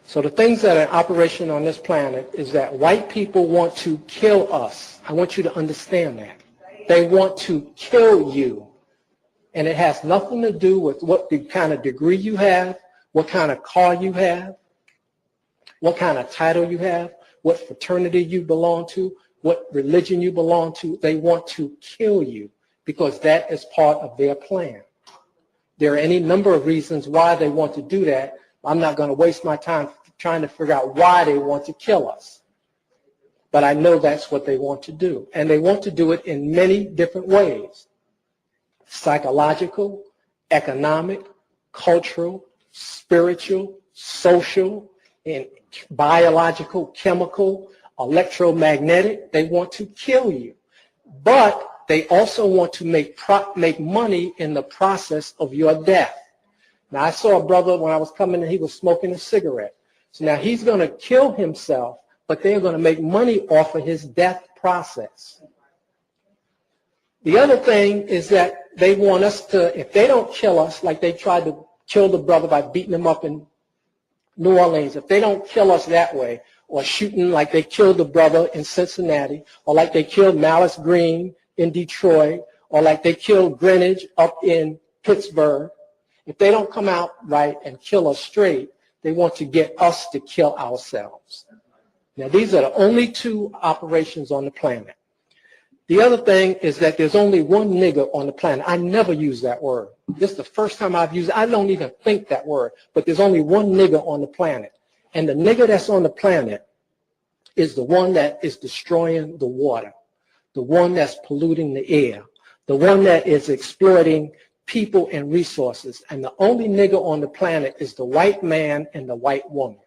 So the things that are in operation on this planet is that white people want to kill us. I want you to understand that. They want to kill you. And it has nothing to do with what the kind of degree you have, what kind of car you have, what kind of title you have, what fraternity you belong to, what religion you belong to. They want to kill you because that is part of their plan. There are any number of reasons why they want to do that. I'm not going to waste my time trying to figure out why they want to kill us. But I know that's what they want to do. And they want to do it in many different ways. Psychological, economic, cultural, spiritual, social, and biological, chemical, electromagnetic. They want to kill you. But they also want to make money in the process of your death. Now, I saw a brother when I was coming in, he was smoking a cigarette. So now he's going to kill himself, but they're going to make money off of his death process. The other thing is that they want us to, if they don't kill us, like they tried to kill the brother by beating him up in New Orleans, if they don't kill us that way, or shooting like they killed the brother in Cincinnati, or like they killed Malice Green in Detroit, or like they killed Greenwich up in Pittsburgh, if they don't come out right and kill us straight, they want to get us to kill ourselves. Now, these are the only two operations on the planet. The other thing is that there's only one nigger on the planet. I never use that word. This is the first time I've used it. I don't even think that word, but there's only one nigger on the planet. And the nigger that's on the planet is the one that is destroying the water, the one that's polluting the air, the one that is exploiting people and resources. And the only nigger on the planet is the white man and the white woman.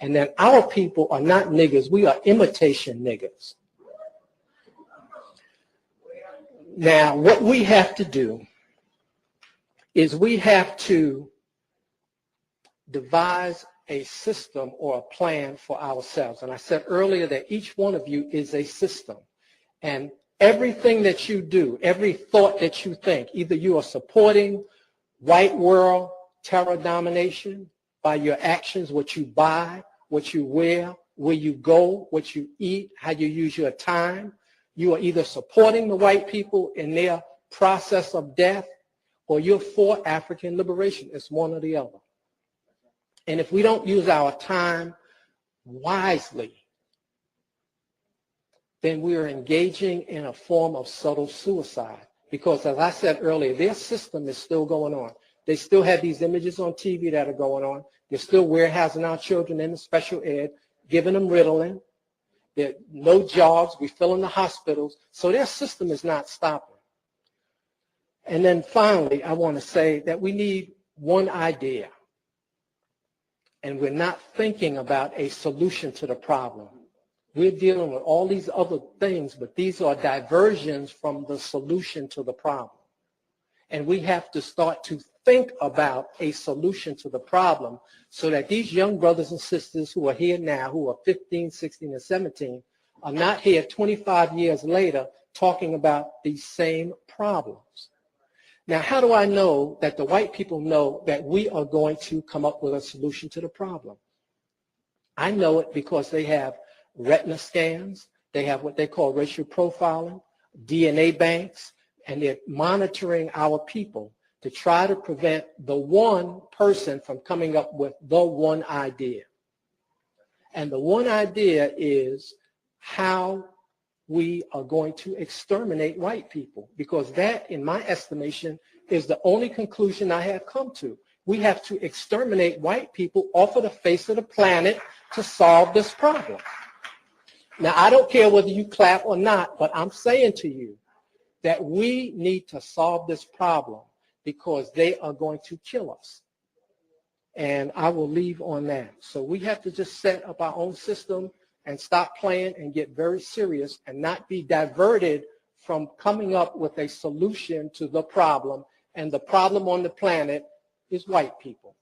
And then our people are not niggers. We are imitation niggers. Now, what we have to do is we have to devise a system or a plan for ourselves. And I said earlier that each one of you is a system. And everything that you do, every thought that you think, either you are supporting white world terror domination by your actions, what you buy, what you wear, where you go, what you eat, how you use your time. You are either supporting the white people in their process of death, or you're for African liberation. It's one or the other. And if we don't use our time wisely, then we are engaging in a form of subtle suicide. Because as I said earlier, their system is still going on. They still have these images on TV that are going on. They're still warehousing our children in the special ed, giving them Ritalin. There are no jobs. We fill in the hospitals. So their system is not stopping. And then finally, I want to say that we need one idea. And we're not thinking about a solution to the problem. We're dealing with all these other things, but these are diversions from the solution to the problem. And we have to start to think about a solution to the problem so that these young brothers and sisters who are here now, who are 15, 16, and 17, are not here 25 years later talking about these same problems. Now, how do I know that the white people know that we are going to come up with a solution to the problem? I know it because they have retina scans, they have what they call racial profiling, DNA banks, and they're monitoring our people to try to prevent the one person from coming up with the one idea. And the one idea is how we are going to exterminate white people, because that, in my estimation, is the only conclusion I have come to. We have to exterminate white people off of the face of the planet to solve this problem. Now, I don't care whether you clap or not, but I'm saying to you that we need to solve this problem because they are going to kill us. And I will leave on that. So we have to just set up our own system and stop playing and get very serious and not be diverted from coming up with a solution to the problem. And the problem on the planet is white people.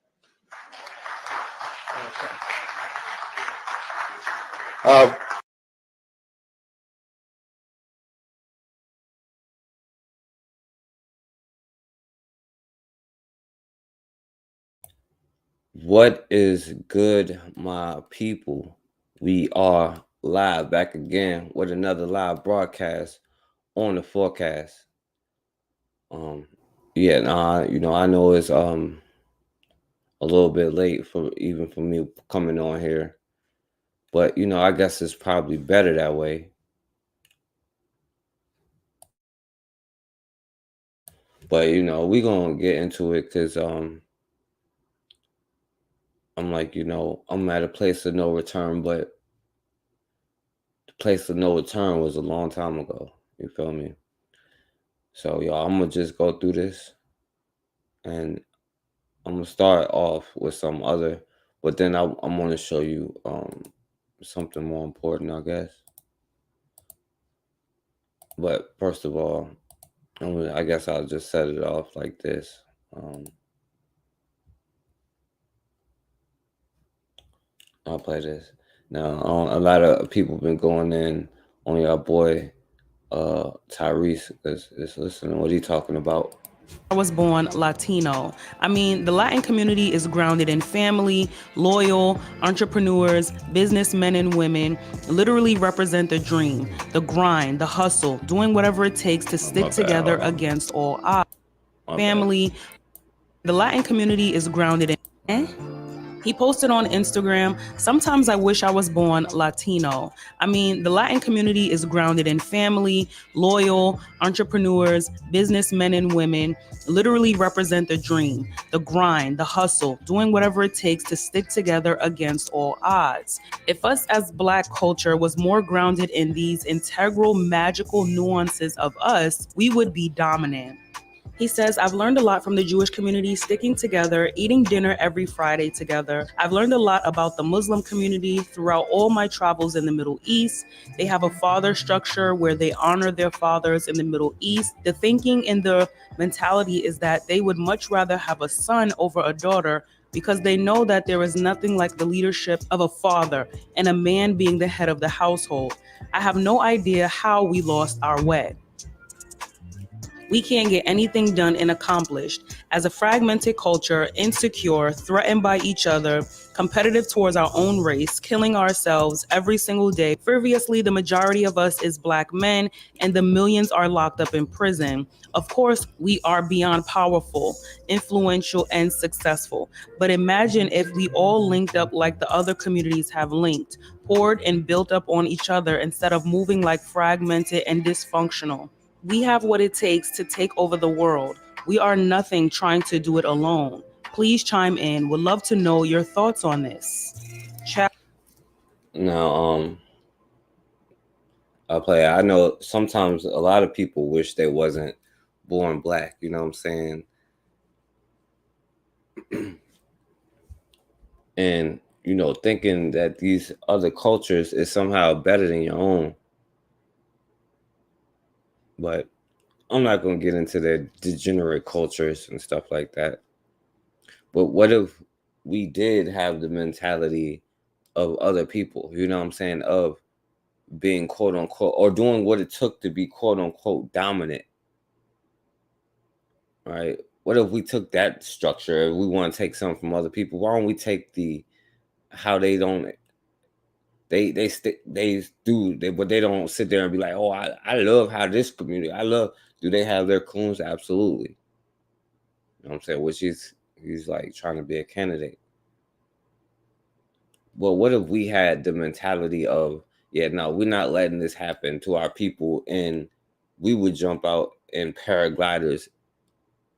Okay. What is good, my people? We are live back again with another live broadcast on the forecast. Um, I know it's a little bit late for me coming on here, but I guess it's probably better that way. But we gonna get into it because I'm like I'm at a place of no return, but the place of no return was a long time ago. You feel me? So y'all, I'm gonna just go through this, and I'm gonna start off with some other, but then I'm gonna show you something more important, I guess. But first of all, I guess I'll just set it off like this. I'll play this. Now, a lot of people been going in on your boy Tyrese because just listening to what he talking about. I was born Latino. I mean, the Latin community is grounded in family, loyal, entrepreneurs, businessmen and women, literally represent the dream, the grind, the hustle, doing whatever it takes to stick together against all odds. Family, the Latin community is grounded in... He posted on Instagram, "Sometimes I wish I was born Latino. I mean, the Latin community is grounded in family, loyal, entrepreneurs, businessmen and women, literally represent the dream, the grind, the hustle, doing whatever it takes to stick together against all odds. If us as Black culture was more grounded in these integral, magical nuances of us, we would be dominant." He says, "I've learned a lot from the Jewish community, sticking together, eating dinner every Friday together. I've learned a lot about the Muslim community throughout all my travels in the Middle East. They have a father structure where they honor their fathers in the Middle East. The thinking and the mentality is that they would much rather have a son over a daughter because they know that there is nothing like the leadership of a father and a man being the head of the household. I have no idea how we lost our way. We can't get anything done and accomplished. As a fragmented culture, insecure, threatened by each other, competitive towards our own race, killing ourselves every single day. Previously, the majority of us is Black men, and the millions are locked up in prison. Of course, we are beyond powerful, influential, and successful. But imagine if we all linked up like the other communities have linked, poured and built up on each other instead of moving like fragmented and dysfunctional. We have what it takes to take over the world. We are nothing trying to do it alone. Please chime in. Would love to know your thoughts on this. Now, I'll play. I know sometimes a lot of people wish they wasn't born Black. You know what I'm saying? And thinking that these other cultures is somehow better than your own. But I'm not going to get into their degenerate cultures and stuff like that. But what if we did have the mentality of other people, you know what I'm saying, of being quote unquote, or doing what it took to be quote unquote dominant, right? What if we took that structure? If we want to take something from other people, why don't we take how they don't, but they don't sit there and be like, oh, I love how this community, do they have their coons? Absolutely. You know what I'm saying? Which he's like trying to be a candidate. Well, what if we had the mentality of, yeah, no, we're not letting this happen to our people, and we would jump out in paragliders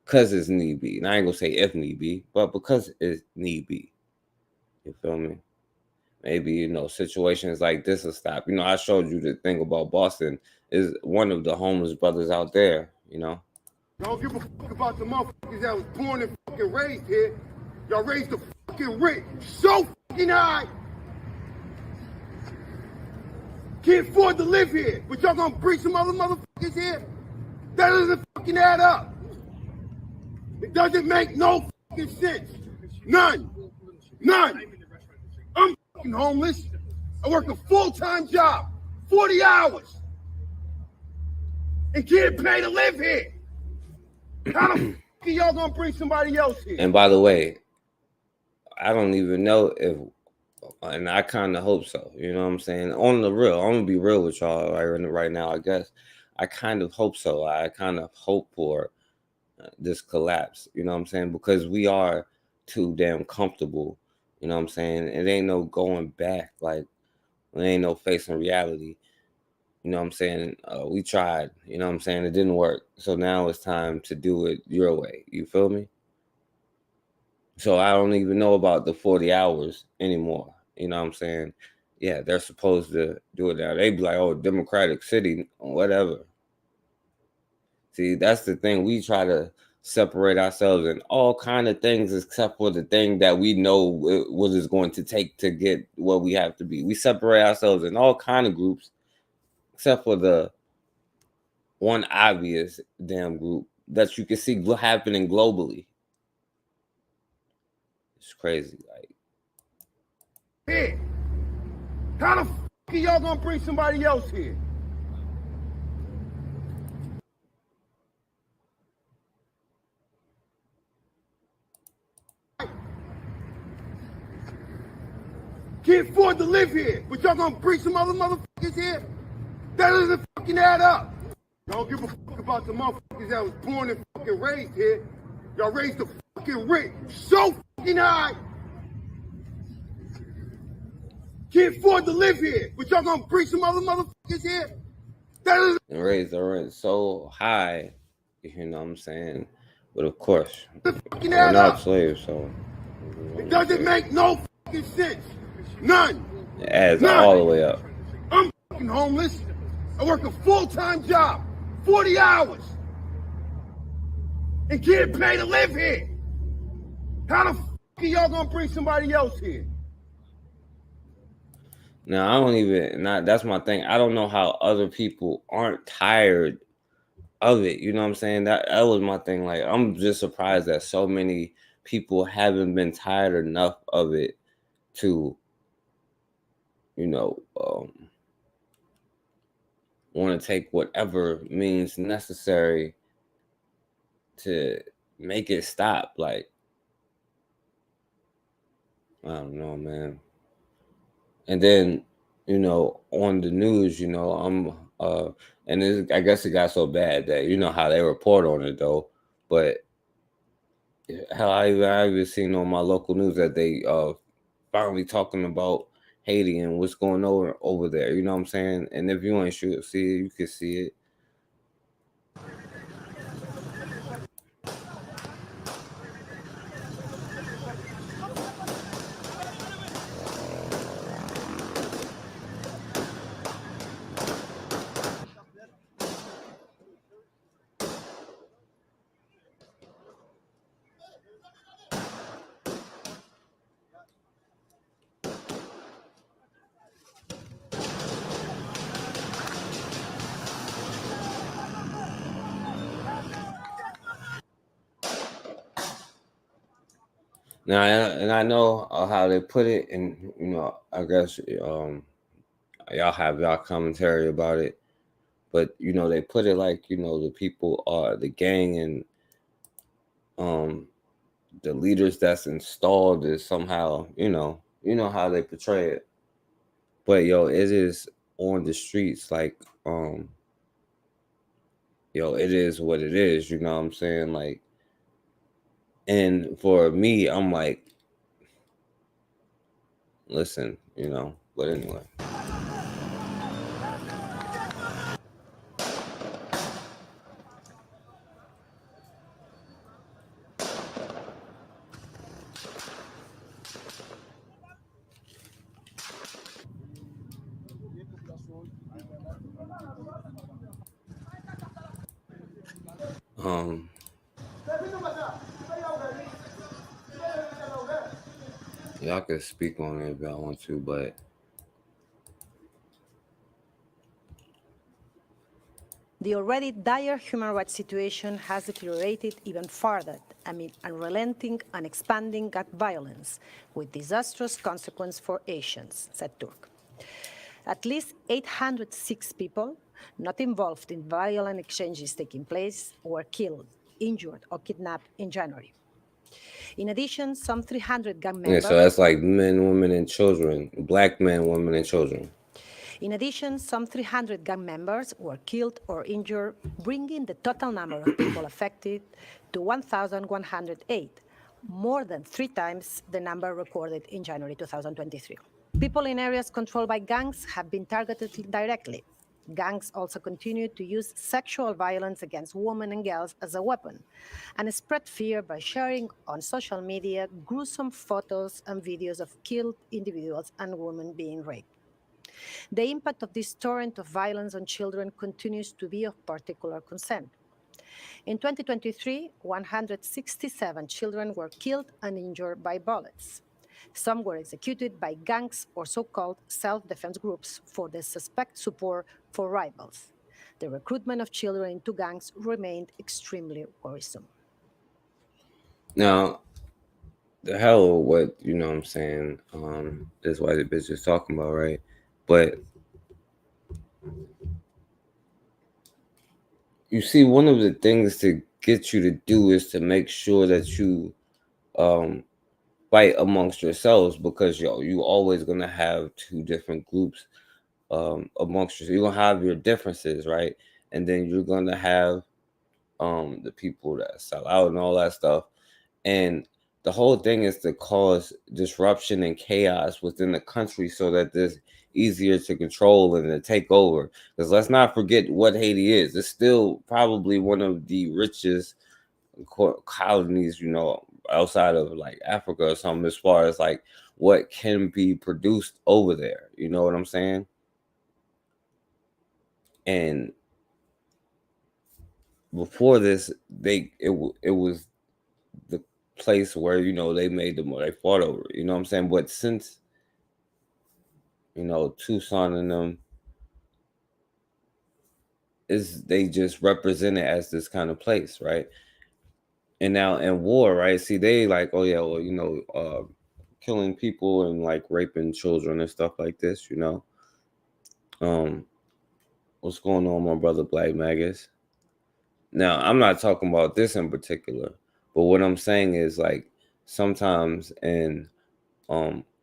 because it's need be. And I ain't gonna say if need be, but because it's need be. You feel me? Maybe, situations like this will stop. I showed you the thing about Boston is one of the homeless brothers out there, Don't give a fuck about the motherfuckers that was born and fucking raised here. Y'all raised the fucking rate so fucking high. Can't afford to live here, but y'all gonna bring some other motherfuckers here? That doesn't fucking add up. It doesn't make no fucking sense. None. I'm fucking homeless. I work a full-time job, 40 hours, and can't pay to live here. How the fuck are y'all gonna bring somebody else here? And by the way, I don't even know if, and I kind of hope so. You know what I'm saying? On the real, I'm gonna be real with y'all right now. I guess I kind of hope so. I kind of hope for this collapse. You know what I'm saying? Because we are too damn comfortable. You know what I'm saying? It ain't no going back. Like, there ain't no facing reality. You know what I'm saying? We tried. You know what I'm saying? It didn't work. So now it's time to do it your way. You feel me? So I don't even know about the 40 hours anymore. You know what I'm saying? Yeah, they're supposed to do it now. They be like, oh, Democratic City, whatever. See, that's the thing. We try to separate ourselves in all kind of things except for the thing that we know what it's going to take to get what we have to be. We separate ourselves in all kind of groups except for the one obvious damn group that you can see happening globally. It's crazy. Like, Here. How the fuck are y'all gonna bring somebody else here? Can't afford to live here, but y'all gonna bring some other motherfuckers here? That doesn't fucking add up. Y'all give a fuck about the motherfuckers that was born and fucking raised here. Y'all raised the fucking rate so fucking high. Can't afford to live here, but y'all gonna bring some other motherfuckers here? That doesn't and raise the rent so high, you know what I'm saying? But of course, fucking we're add not up. slaves, so It doesn't make no fucking sense. None. it adds None. all the way up. I'm fucking homeless. I work a full-time job, 40 hours, and can't pay to live here. How the fuck are y'all gonna bring somebody else here? Now I don't even that's my thing. I don't know how other people aren't tired of it. You know what I'm saying? That was my thing. Like, I'm just surprised that so many people haven't been tired enough of it to, you know, want to take whatever means necessary to make it stop. Like, I don't know, man. And then, you know, on the news, you know, and I guess it got so bad that, you know how they report on it though, but hell, I even seen on my local news that they finally talking about Haiti and what's going on over there. You know what I'm saying? And if you ain't see it, you can see it. Now, and I know how they put it, and you know, I guess y'all have y'all commentary about it, but you know, they put it like, you know, the people are the gang and the leaders that's installed is somehow, you know how they portray it. But yo, it is on the streets, like yo, it is what it is, you know what I'm saying? Like, and for me, I'm like, listen, you know, but anyway. Y'all can speak on it if y'all want to, but The already dire human rights situation has deteriorated even further amid unrelenting and expanding gun violence, with disastrous consequences for Asians, said Turk. At least 806 people not involved in violent exchanges taking place were killed, injured, or kidnapped in January. In addition, some 300 gang Yeah, members. so that's like men, women, and children. Black men, women, and children. In addition, some 300 gang members were killed or injured, bringing the total number of people affected to 1,108, more than 3 times the number recorded in January 2023. People in areas controlled by gangs have been targeted directly. Gangs also continue to use sexual violence against women and girls as a weapon, and spread fear by sharing on social media gruesome photos and videos of killed individuals and women being raped. The impact of this torrent of violence on children continues to be of particular concern. In 2023, 167 children were killed and injured by bullets. Some were executed by gangs or so-called self-defense groups for the suspect support for rivals. The recruitment of children into gangs remained extremely worrisome. Now, the hell of what, you know what I'm saying, this white bitch is talking about, right? But you see, one of the things to get you to do is to make sure that you fight amongst yourselves, because you always gonna have 2 different groups amongst yourselves. You're gonna have your differences, right? And then you're gonna have the people that sell out and all that stuff. And the whole thing is to cause disruption and chaos within the country so that it's easier to control and to take over. Because let's not forget what Haiti is. It's still probably one of the richest colonies, you know, outside of like Africa or something, as far as like what can be produced over there. You know what I'm saying? And before this, it was the place where, you know, they made them, they fought over, you know what I'm saying? But since, you know, Tucson and them they just represent it as this kind of place, right? And now in war, right? See, they like, oh yeah, well, you know, killing people and like raping children and stuff like this, you know. What's going on, my brother Black Magus? Now, I'm not talking about this in particular, but what I'm saying is like sometimes in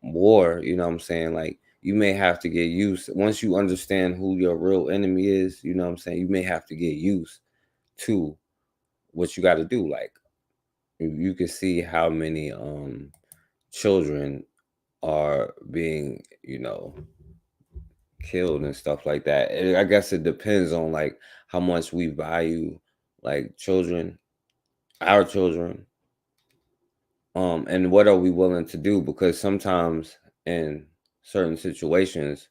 war, you know what I'm saying, like you may have to get used, once you understand who your real enemy is, you know what I'm saying, you may have to get used to what you got to do. Like you can see how many children are being, you know, killed and stuff like that. And I guess it depends on like how much we value like children, our children, and what are we willing to do, because sometimes in certain situations,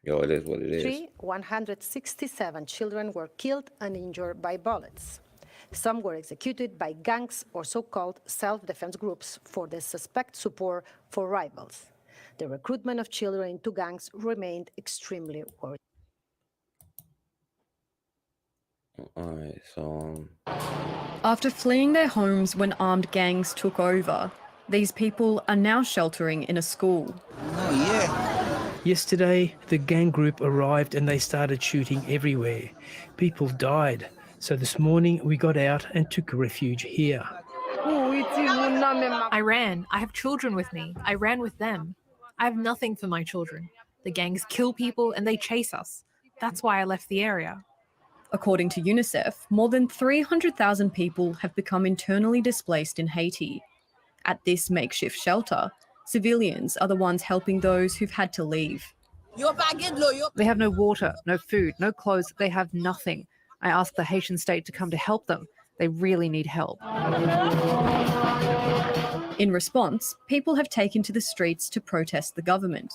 it is what it is. 167 children were killed and injured by bullets. Some were executed by gangs or so-called self-defense groups for the suspect support for rivals. The recruitment of children into gangs remained extremely worrisome. All right, so After fleeing their homes when armed gangs took over, these people are now sheltering in a school. Yesterday, the gang group arrived and they started shooting everywhere. People died. So this morning, we got out and took refuge here. I ran. I have children with me. I ran with them. I have nothing for my children. The gangs kill people and they chase us. That's why I left the area. According to UNICEF, more than 300,000 people have become internally displaced in Haiti. At this makeshift shelter, civilians are the ones helping those who've had to leave. They have no water, no food, no clothes. They have nothing. I asked the Haitian state to come to help them. They really need help. In response, people have taken to the streets to protest the government.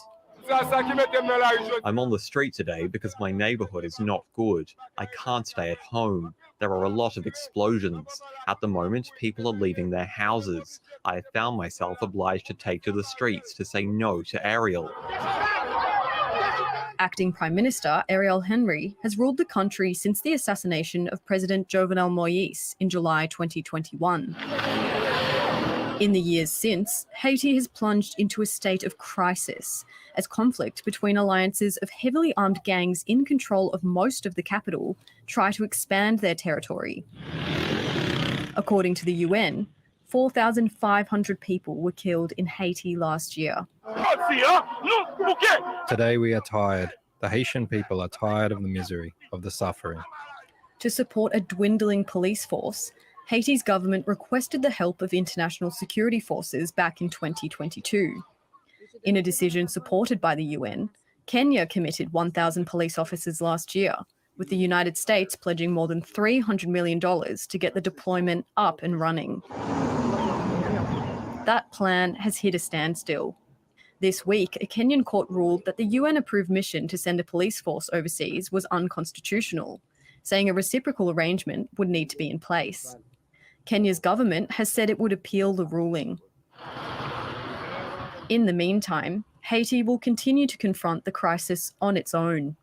I'm on the street today because my neighborhood is not good. I can't stay at home. There are a lot of explosions. At the moment, people are leaving their houses. I have found myself obliged to take to the streets to say no to Ariel. Acting Prime Minister Ariel Henry has ruled the country since the assassination of President Jovenel Moïse in July 2021. In the years since, Haiti has plunged into a state of crisis as conflict between alliances of heavily armed gangs in control of most of the capital try to expand their territory. According to the UN, 4,500 people were killed in Haiti last year. Today we are tired. The Haitian people are tired of the misery, of the suffering. To support a dwindling police force, Haiti's government requested the help of international security forces back in 2022. In a decision supported by the UN, Kenya committed 1,000 police officers last year, with the United States pledging more than $300 million to get the deployment up and running. That plan has hit a standstill. This week, a Kenyan court ruled that the UN-approved mission to send a police force overseas was unconstitutional, saying a reciprocal arrangement would need to be in place. Kenya's government has said it would appeal the ruling. In the meantime, Haiti will continue to confront the crisis on its own.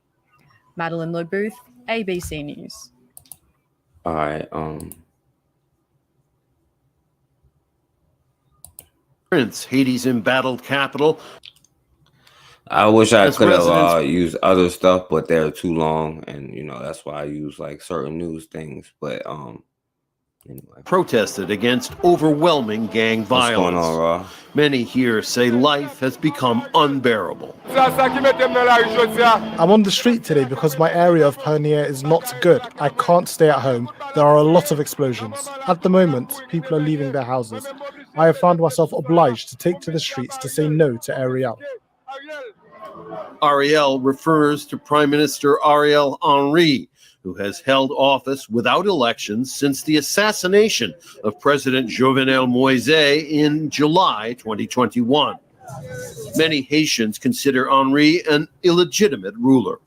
Madeline Lobuth, ABC News. All right. Haiti's embattled capital. I wish I As could have residents- used other stuff, but they're too long, and that's why I use like certain news things. But anyway, Protested against overwhelming gang what's violence. going on, Raw? Many here say life has become unbearable. I'm on the street today because my area of Pernier is not good. I can't stay at home. There are a lot of explosions. At the moment, people are leaving their houses. I have found myself obliged to take to the streets to say no to Ariel. Ariel refers to Prime Minister Ariel Henry, who has held office without elections since the assassination of President Jovenel Moise in July 2021. Many Haitians consider Henry an illegitimate ruler.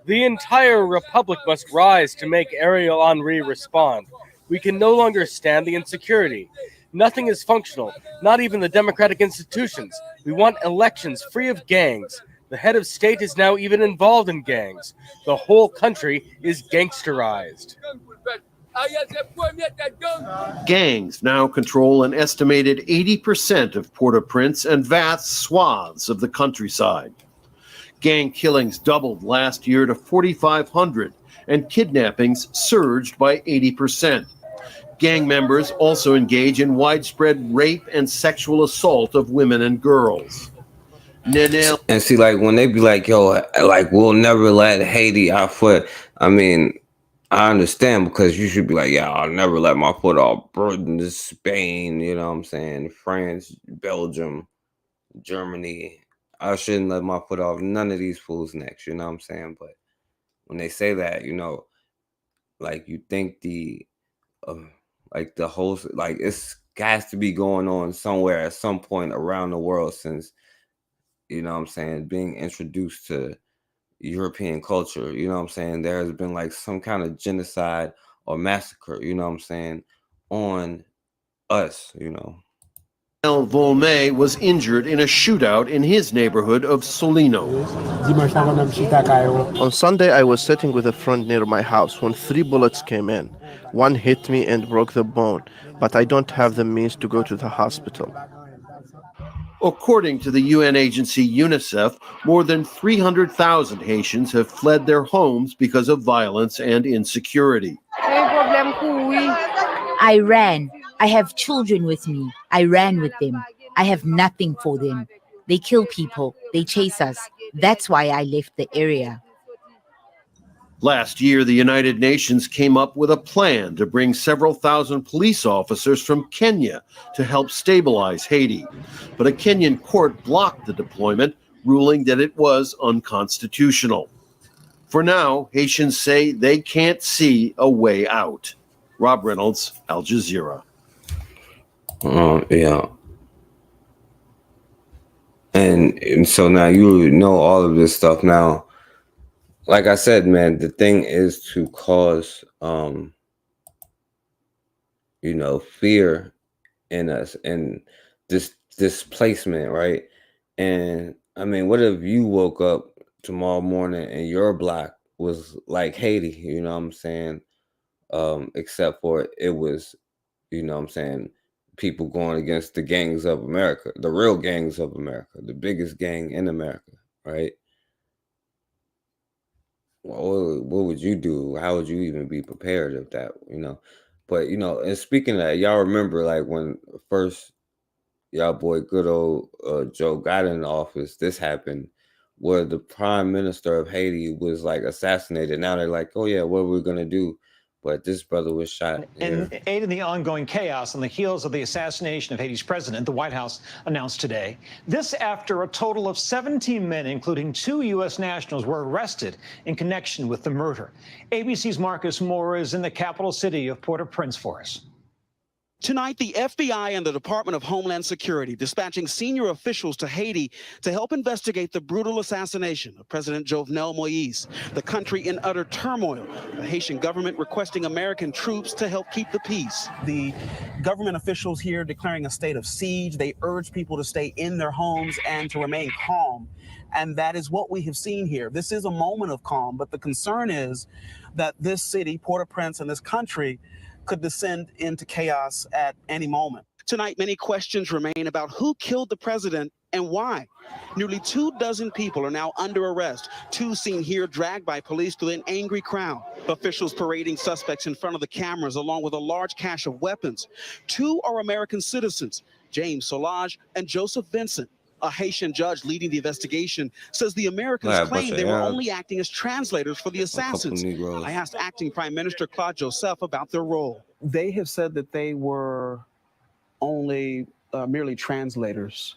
The entire republic must rise to make Ariel Henry respond. We can no longer stand the insecurity. Nothing is functional, not even the democratic institutions. We want elections free of gangs. The head of state is now even involved in gangs. The whole country is gangsterized. Gangs now control an estimated 80% of Port-au-Prince and vast swaths of the countryside. Gang killings doubled last year to 4,500, and kidnappings surged by 80%. Gang members also engage in widespread rape and sexual assault of women and girls. Nenel And see, like when they be like, "Yo, like we'll never let Haiti our foot." I mean, I understand because you should be like, "Yeah, I'll never let my foot off Britain, Spain." You know what I'm saying? France, Belgium, Germany. I shouldn't let my foot off none of these fools' necks. You know what I'm saying? But when they say that, like you think like the whole, like it's has to be going on somewhere at some point around the world since, you know what I'm saying, being introduced to European culture, you know what I'm saying, there has been like some kind of genocide or massacre, you know what I'm saying, on us, El Volme was injured in a shootout in his neighborhood of Solino. On Sunday, I was sitting with a friend near my house when 3 bullets came in. One hit me and broke the bone, but I don't have the means to go to the hospital. According to the UN agency UNICEF, more than 300,000 Haitians have fled their homes because of violence and insecurity. I ran. I have children with me. I ran with them. I have nothing for them. They kill people. They chase us. That's why I left the area. Last year, the United Nations came up with a plan to bring several thousand police officers from Kenya to help stabilize Haiti. But a Kenyan court blocked the deployment, ruling that it was unconstitutional. For now, Haitians say they can't see a way out. Rob Reynolds, Al Jazeera. Yeah. And so now you know all of this stuff now. Like I said, man, the thing is to cause, fear in us and this displacement, right? And I mean, what if you woke up tomorrow morning and your block was like Haiti, you know what I'm saying? Except for it was, you know what I'm saying, people going against the gangs of America, the real gangs of America, the biggest gang in America, right? What would you do? How would you even be prepared of that, But you know, and speaking of that, y'all remember like when first y'all boy good old Joe got in office, this happened where the prime minister of Haiti was like assassinated. Now they're like, oh yeah, what are we gonna do? But this brother was shot. And aid in the ongoing chaos on the heels of the assassination of Haiti's president, the White House announced today. This after a total of 17 men, including 2 U.S. nationals, were arrested in connection with the murder. ABC's Marcus Moore is in the capital city of Port-au-Prince for us. Tonight, the FBI and the Department of Homeland Security dispatching senior officials to Haiti to help investigate the brutal assassination of President Jovenel Moïse. The country in utter turmoil. The Haitian government requesting American troops to help keep the peace. The government officials here declaring a state of siege. They urge people to stay in their homes and to remain calm. And that is what we have seen here. This is a moment of calm, but the concern is that this city, Port-au-Prince, and this country could descend into chaos at any moment. Tonight, many questions remain about who killed the president and why. Nearly 24 people are now under arrest. 2 seen here dragged by police through an angry crowd. Officials parading suspects in front of the cameras along with a large cache of weapons. 2 are American citizens, James Solage and Joseph Vincent. A Haitian judge leading the investigation says the Americans claim they were only acting as translators for the assassins. I asked Acting Prime Minister Claude Joseph about their role. They have said that they were only merely translators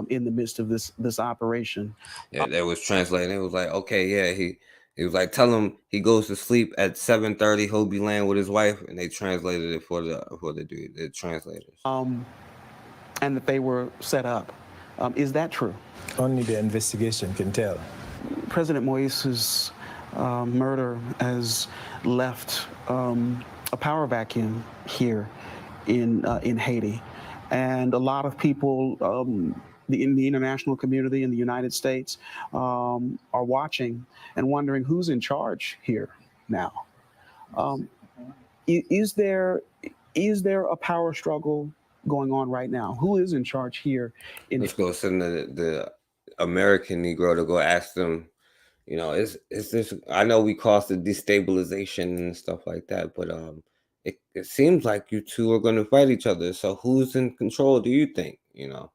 in the midst of this operation. Yeah, they was translating. It was like, okay, yeah, he was like, tell him he goes to sleep at 7:30. He'll be laying with his wife, and they translated it for the translators. And that they were set up. Is that true? Only the investigation can tell. President Moïse's murder has left a power vacuum here in Haiti. And a lot of people in the international community in the United States are watching and wondering who's in charge here now. Is there a power struggle going on right now? Who is in charge here? Let's go send the American Negro to go ask them, you know, is this, I know we caused the destabilization and stuff like that, but it seems like you two are going to fight each other. So who's in control, do you think, you know,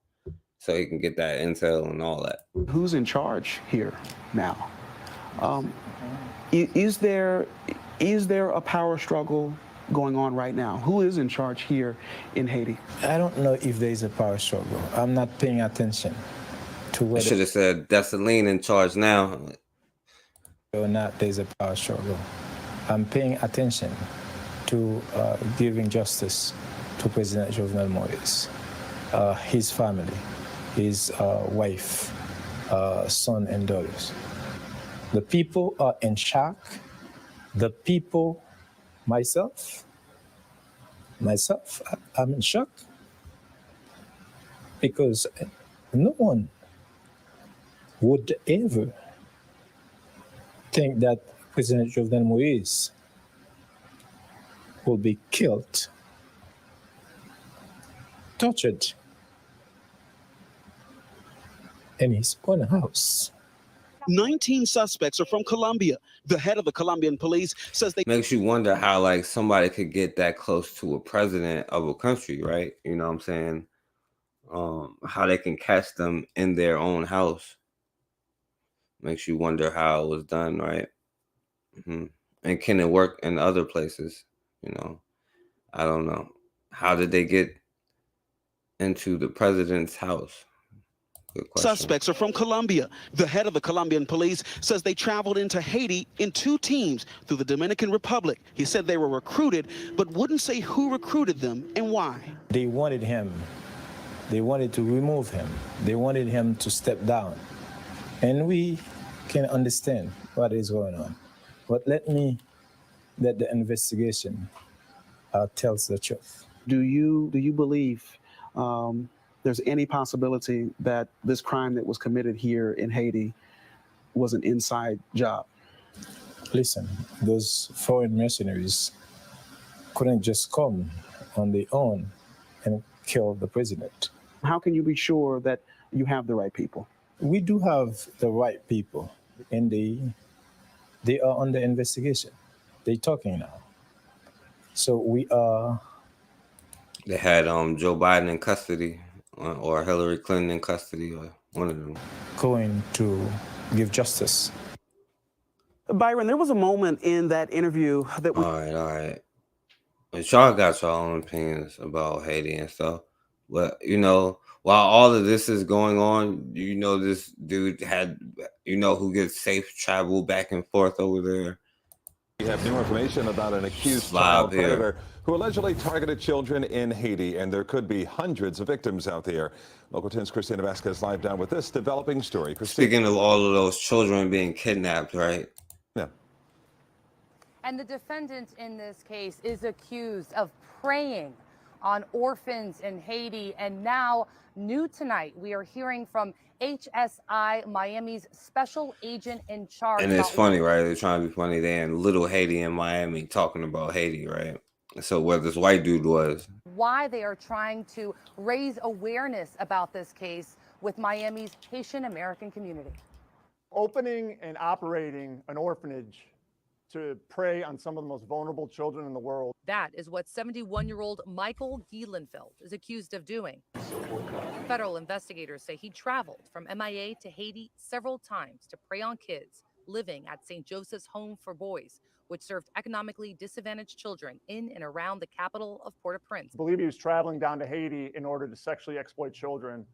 so he can get that intel and all that? Who's in charge here now? Is there a power struggle going on right now? Who is in charge here in Haiti? I don't know if there is a power struggle. I'm not paying attention to I whether should have said Dessalines in charge now. or not there's a power struggle. I'm paying attention to giving justice to President Jovenel Moïse, his family, his wife, son and daughters. The people are in shock. The people, myself, I'm in shock because no one would ever think that President Jovenel Moïse will be killed, tortured in his own house. 19 suspects are from Colombia. The head of the Colombian police says they makes you wonder how like somebody could get that close to a president of a country, right? You know what I'm saying? How they can catch them in their own house. Makes you wonder how it was done, right? And can it work in other places? You know, I don't know. How did they get into the president's house? Suspects are from Colombia. The head of the Colombian police says they traveled into Haiti in 2 teams through the Dominican Republic. He said they were recruited, but wouldn't say who recruited them and why. They wanted him. They wanted to remove him. They wanted him to step down. And we can understand what is going on. But let the investigation tells the truth. Do you believe there's any possibility that this crime that was committed here in Haiti was an inside job? Listen, those foreign mercenaries couldn't just come on their own and kill the president. How can you be sure that you have the right people? We do have the right people, and they are under investigation. They're talking now. So we are They had Joe Biden in custody or Hillary Clinton in custody or one of them. going to give justice. Byron, there was a moment in that interview that All right. But y'all got your own opinions about Haiti and stuff. But, while all of this is going on, this dude had, who gets safe travel back and forth over there. We have new information about an accused Slob child here. predator who allegedly targeted children in Haiti, and there could be hundreds of victims out there. Local 10's Christina Vasquez live now with this developing story. Christina. Speaking of all of those children being kidnapped, right? Yeah. And the defendant in this case is accused of preying on orphans in Haiti. And now, new tonight, we are hearing from HSI Miami's special agent in charge. And it's about funny, right? They're trying to be funny. They in Little Haiti in Miami talking about Haiti, right? So where this white dude was. why they are trying to raise awareness about this case with Miami's Haitian American community. Opening and operating an orphanage to prey on some of the most vulnerable children in the world. That is what 71-year-old Michael Gielenfeld is accused of doing. Federal investigators say he traveled from MIA to Haiti several times to prey on kids living at St. Joseph's Home for Boys, which served economically disadvantaged children in and around the capital of Port-au-Prince. I believe he was traveling down to Haiti in order to sexually exploit children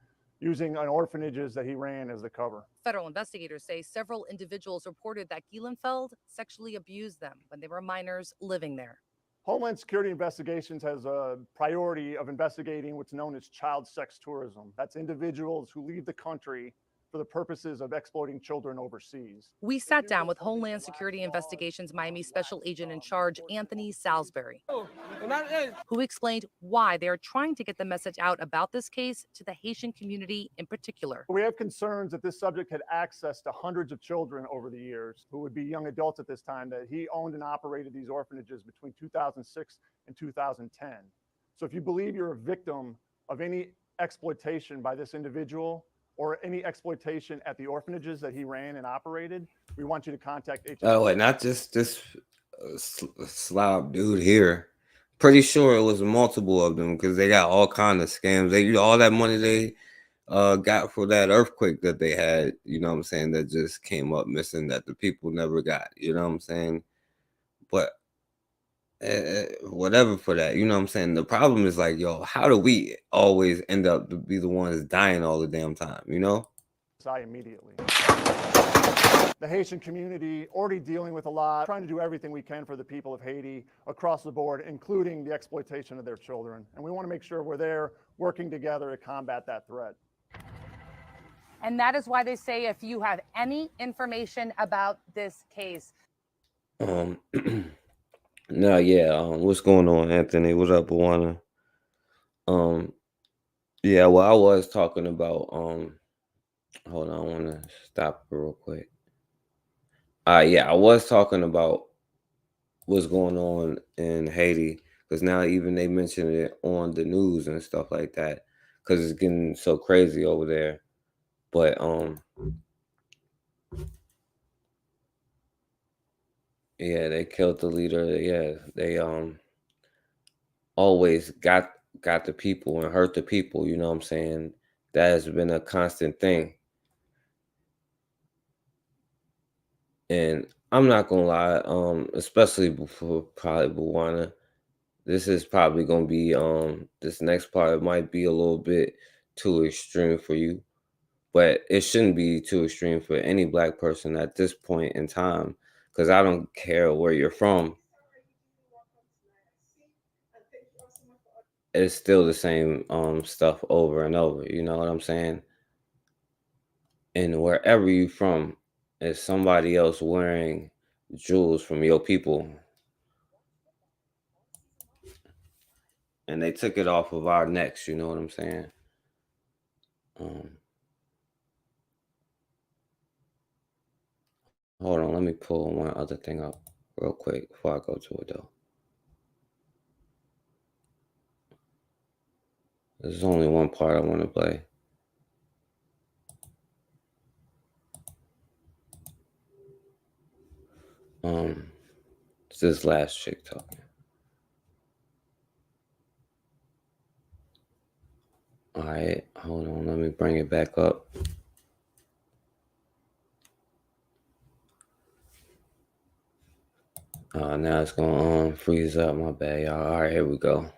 using an orphanages that he ran as the cover. Federal investigators say several individuals reported that Gielenfeld sexually abused them when they were minors living there. Homeland Security Investigations has a priority of investigating what's known as child sex tourism. That's individuals who leave the country for the purposes of exploiting children overseas. We sat down with Homeland Security Investigations Miami Special Agent in Charge, Anthony Salisbury, who explained why they are trying to get the message out about this case to the Haitian community in particular. We have concerns that this subject had access to hundreds of children over the years who would be young adults at this time, that he owned and operated these orphanages between 2006 and 2010. So if you believe you're a victim of any exploitation by this individual, or any exploitation at the orphanages that he ran and operated, we want you to contact HSI. Oh, wait, not just this slob dude here. Pretty sure it was multiple of them because they got all kind of scams. They all that money they got for that earthquake that they had, you know what I'm saying, that just came up missing that the people never got, you know what I'm saying? But whatever for that, you know what I'm saying? The problem is like, yo, how do we always end up to be the ones dying all the damn time, you know? Immediately. The Haitian community already dealing with a lot, trying to do everything we can for the people of Haiti across the board, including the exploitation of their children. And we want to make sure we're there working together to combat that threat. And that is why they say if you have any information about this case. No, yeah. What's going on, Anthony? What up, Awana? Yeah, well, I was talking about hold on, I want to stop real quick. Yeah, I was talking about what's going on in Haiti because now even they mention it on the news and stuff like that because it's getting so crazy over there. But yeah, they killed the leader. Yeah, they always got the people and hurt the people, you know what I'm saying? That has been a constant thing. And I'm not gonna lie, especially before probably Buwana, this is probably gonna be this next part might be a little bit too extreme for you, but it shouldn't be too extreme for any black person at this point in time. Because I don't care where you're from. It's still the same stuff over and over. You know what I'm saying? And wherever you're from, is somebody else wearing jewels from your people. And they took it off of our necks. You know what I'm saying? Hold on, let me pull one other thing up real quick before I go to it, though. There's only one part I want to play. It's this last chick talking. right, hold on. Let me bring it back up. Now it's going to freeze up. My bad, y'all. All right, here we go.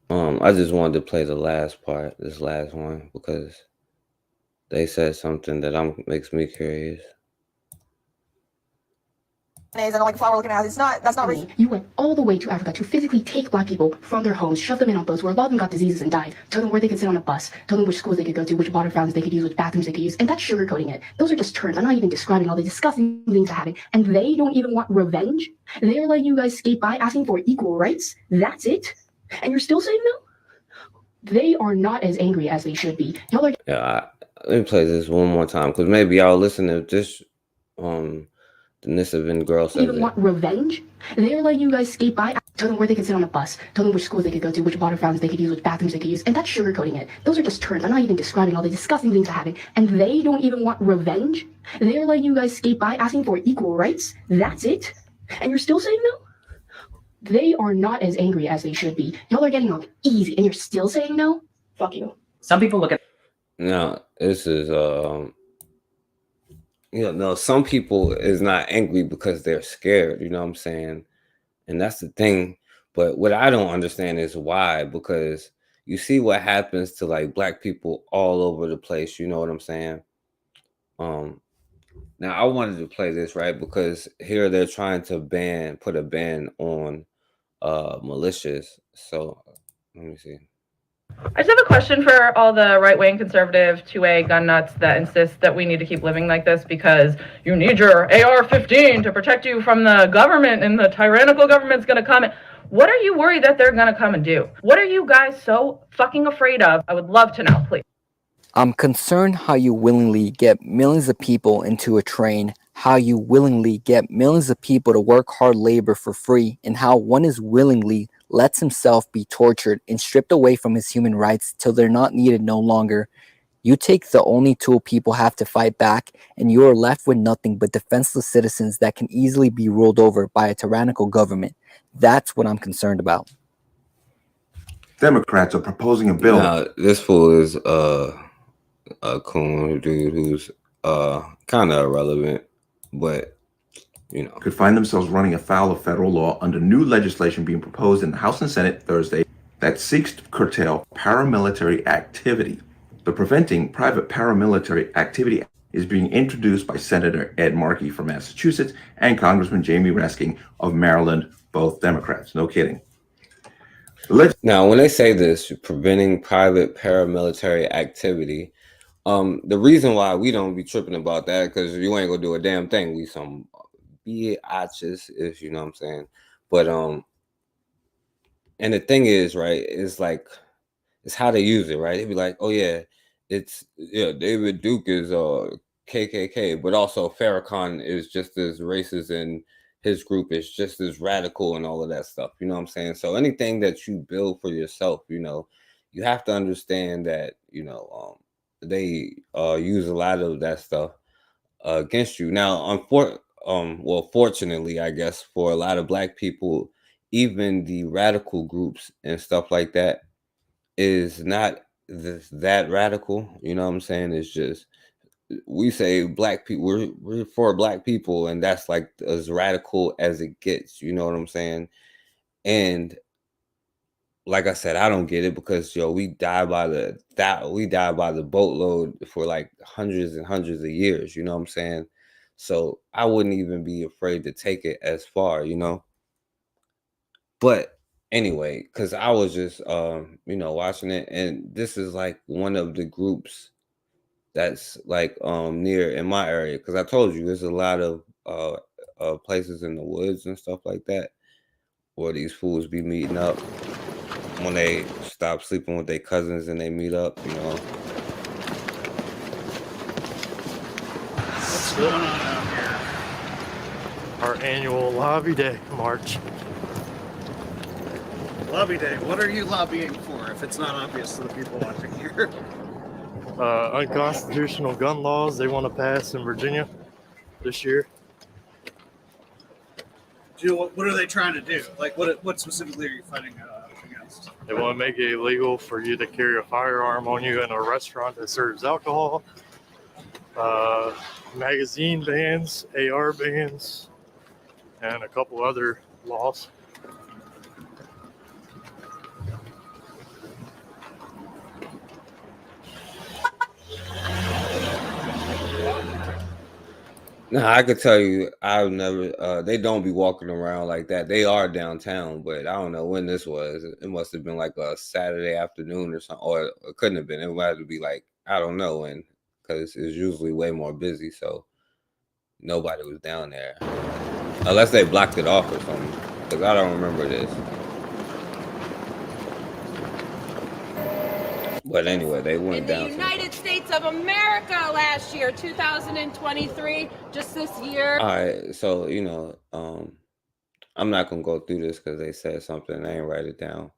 I just wanted to play the last part, this last one, because they said something that makes me curious. And like flower looking at it. That's not right. You went all the way to Africa to physically take black people from their homes, shove them in on boats where a lot of them got diseases and died, tell them where they could sit on a bus, tell them which schools they could go to, which water fountains they could use, which bathrooms they could use, and that's sugarcoating it. Those are just terms. I'm not even describing all the disgusting things they're having. And they don't even want revenge. They're letting you guys skate by asking for equal rights. That's it. And you're still saying no? They are not as angry as they should be. Y'all are. Yeah, let me play this one more time, because maybe y'all listen to this. The Nissavan girl said even want revenge. They're letting you guys skate by, tell them where they could sit on a bus, tell them which schools they could go to, which water fountains they could use, which bathrooms they could use, and that's sugarcoating it. Those are just terms. I'm not even describing all the disgusting things they're having. And they don't even want revenge. They're letting you guys skate by asking for equal rights. That's it. And you're still saying no? They are not as angry as they should be. Y'all are getting off easy, and you're still saying no? Fuck you. Some people look at. No, this is no, some people is not angry because they're scared, you know what I'm saying? And that's the thing. But what I don't understand is why, because you see what happens to like black people all over the place, you know what I'm saying? Now I wanted to play this, right? Because here they're trying to put a ban on militias. So let me see. I just have a question for all the right-wing conservative 2A gun nuts that insist that we need to keep living like this because you need your AR-15 to protect you from the government and the tyrannical government's going to come. What are you worried that they're going to come and do? What are you guys so fucking afraid of? I would love to know, please. I'm concerned how you willingly get millions of people into a train, how you willingly get millions of people to work hard labor for free, and how one is willingly lets himself be tortured and stripped away from his human rights till they're not needed no longer. You take the only tool people have to fight back, and you are left with nothing but defenseless citizens that can easily be ruled over by a tyrannical government. That's what I'm concerned about. Democrats are proposing a bill. Now, this fool is a coon dude who's kind of irrelevant, but you know, could find themselves running afoul of federal law under new legislation being proposed in the House and Senate Thursday that seeks to curtail paramilitary activity. The Preventing Private Paramilitary Activity is being introduced by Senator Ed Markey from Massachusetts and Congressman Jamie Raskin of Maryland, both Democrats. No kidding. Now, when they say this, preventing private paramilitary activity, the reason why we don't be tripping about that, because you ain't gonna do a damn thing. We some biatches, if you know what I'm saying. But and the thing is, right, it's like it's how they use it, right? They'd be like, oh yeah, David Duke is KKK, but also Farrakhan is just as racist and his group is just as radical and all of that stuff. You know what I'm saying? So anything that you build for yourself, you know, you have to understand that, you know, they use a lot of that stuff against you. Now, well, fortunately, I guess for a lot of black people, even the radical groups and stuff like that is not that radical. You know what I'm saying? It's just, we say black people, we're for black people, and that's like as radical as it gets. You know what I'm saying? And like I said, I don't get it because we die by the boatload for like hundreds and hundreds of years. You know what I'm saying? So I wouldn't even be afraid to take it as far, you know. But anyway, because I was just watching it, and this is like one of the groups that's like near in my area, because I told you there's a lot of places in the woods and stuff like that where these fools be meeting up when they stop sleeping with their cousins and they meet up, you know. What's going on out here? Our annual Lobby Day March. Lobby Day, what are you lobbying for if it's not obvious to the people watching here? Unconstitutional gun laws they want to pass in Virginia this year. What are they trying to do? Like, what specifically are you fighting against? They want to make it illegal for you to carry a firearm on you in a restaurant that serves alcohol. Magazine bans, AR bans, and a couple other laws. No, I could tell you, I've never. They don't be walking around like that. They are downtown, but I don't know when this was. It must have been like a Saturday afternoon or something, or it couldn't have been. It might have to be like I don't know when, because it's usually way more busy. So nobody was down there, unless they blocked it off or something. Because I don't remember this. But anyway, they went In the down. United States of America last year, 2023, just this year. All right, so I'm not gonna go through this because they said something. I ain't write it down.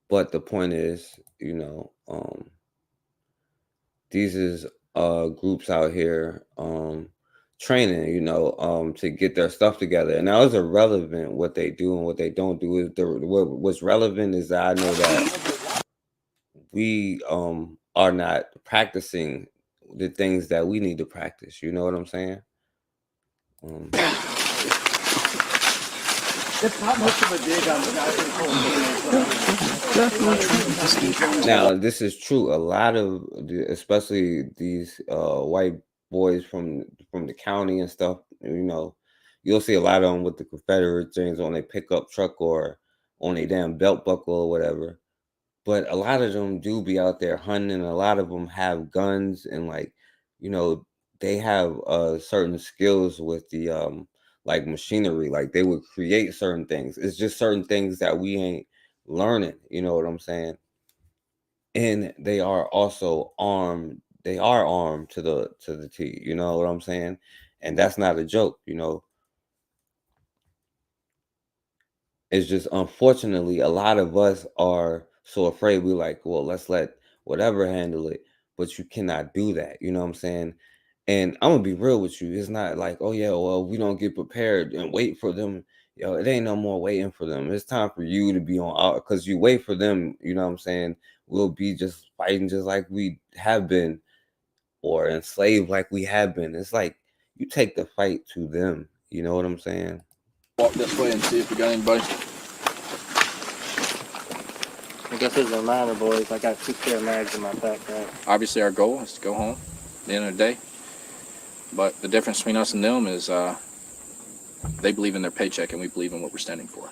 But the point is, these is groups out here training, to get their stuff together. And now it's irrelevant what they do and what they don't do. What's relevant is that I know that we are not practicing the things that we need to practice. You know what I'm saying? It's not much of a dig on the guys. Now, this is true. A lot of, especially these white boys from the county and stuff, you'll see a lot of them with the Confederate things on their pickup truck or on a damn belt buckle or whatever. But a lot of them do be out there hunting. A lot of them have guns and they have certain skills with the like machinery. Like they would create certain things. It's just certain things that we ain't learning. You know what I'm saying? And they are also armed. They are armed to the T. You know what I'm saying? And that's not a joke. It's just unfortunately a lot of us are so afraid. We're like, well, let's let whatever handle it. But you cannot do that. You know what I'm saying? And I'm gonna be real with you. It's not like, oh yeah, well, we don't get prepared and wait for them. It ain't no more waiting for them. It's time for you to be on out, because you wait for them, you know what I'm saying? We'll be just fighting just like we have been, or enslaved like we have been. It's like you take the fight to them. You know what I'm saying? Walk this way and see if we got anybody. I guess as a reminder, boys, I got 2 spare mags in my backpack. Obviously, our goal is to go home at the end of the day. But the difference between us and them is they believe in their paycheck and we believe in what we're standing for.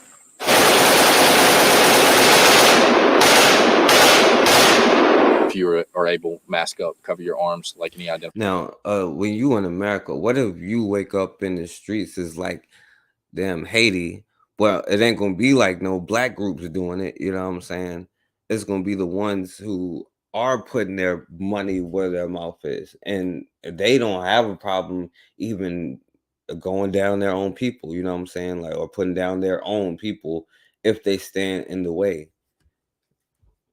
If you are able, mask up, cover your arms like any identity. Now, when you in America, what if you wake up in the streets is like damn Haiti? Well, it ain't gonna be like no black groups doing it. You know what I'm saying? It's gonna be the ones who are putting their money where their mouth is, and they don't have a problem even going down their own people. You know what I'm saying? Like, or putting down their own people if they stand in the way.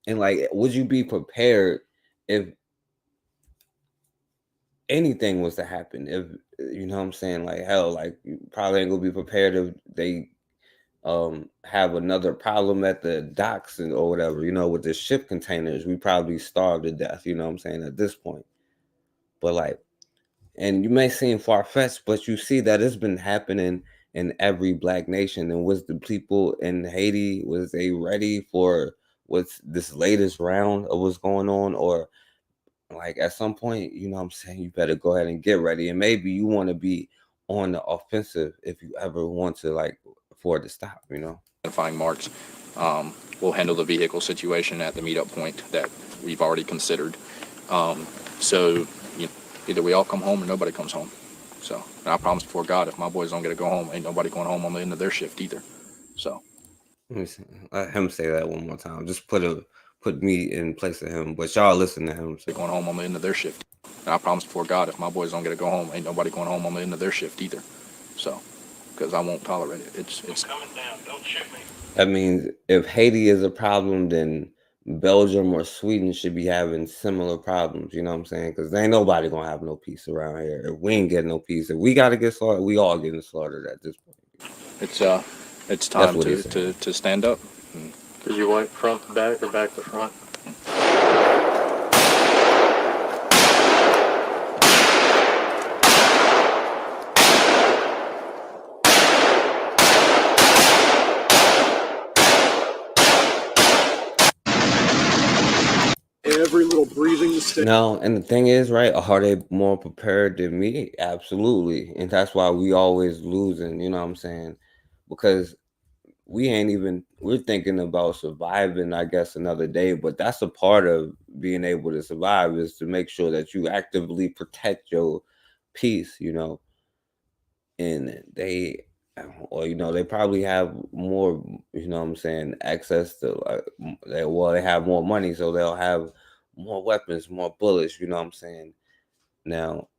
And like, would you be prepared if anything was to happen? If you know what I'm saying? Like, hell, like you probably ain't gonna be prepared if they have another problem at the docks or whatever, with the ship containers. We probably starve to death, you know what I'm saying, at this point. But like, and you may seem far-fetched, but you see that it's been happening in every black nation. And was the people in Haiti, was they ready for what's this latest round of what's going on? Or like at some point, you know what I'm saying, you better go ahead and get ready. And maybe you want to be on the offensive if you ever want to, like, for it to stop, Identifying marks. We'll handle the vehicle situation at the meetup point that we've already considered. So either we all come home or nobody comes home. So, and I promise before God, if my boys don't get to go home, ain't nobody going home on the end of their shift either. So. Let me see. Let him say that one more time. Just put me in place of him, but y'all listen to him. They're going home on the end of their shift. And I promise before God, if my boys don't get to go home, ain't nobody going home on the end of their shift either. So, because I won't tolerate it. It's coming down. Don't shoot me. That means if Haiti is a problem, then Belgium or Sweden should be having similar problems, you know what I'm saying? Because ain't nobody gonna have no peace around here. If we ain't getting no peace, if we gotta get slaughtered, we all getting slaughtered at this point. It's time what he to stand up. Did you want front to back or back to front? Every little breathing mistake. No, and the thing is, right, are they more prepared than me? Absolutely. And that's why we always losing, you know what I'm saying? Because we're thinking about surviving, I guess, another day, but that's a part of being able to survive, is to make sure that you actively protect your peace, you know. And they, or they probably have more, you know what I'm saying, access to, like, they have more money, so they'll have more weapons, more bullets, you know what I'm saying. Now,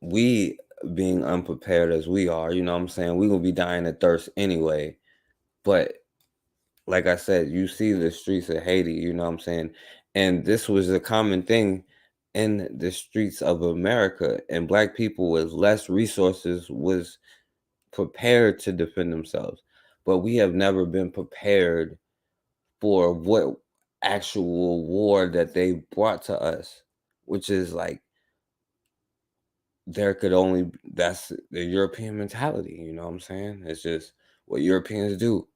we being unprepared as we are, you know what I'm saying, we're gonna be dying of thirst anyway. But like I said, you see the streets of Haiti, you know what I'm saying, and this was a common thing in the streets of America, and Black people with less resources was prepared to defend themselves. But we have never been prepared for what actual war that they brought to us, which is like, that's the European mentality, you know what I'm saying? It's just what Europeans do.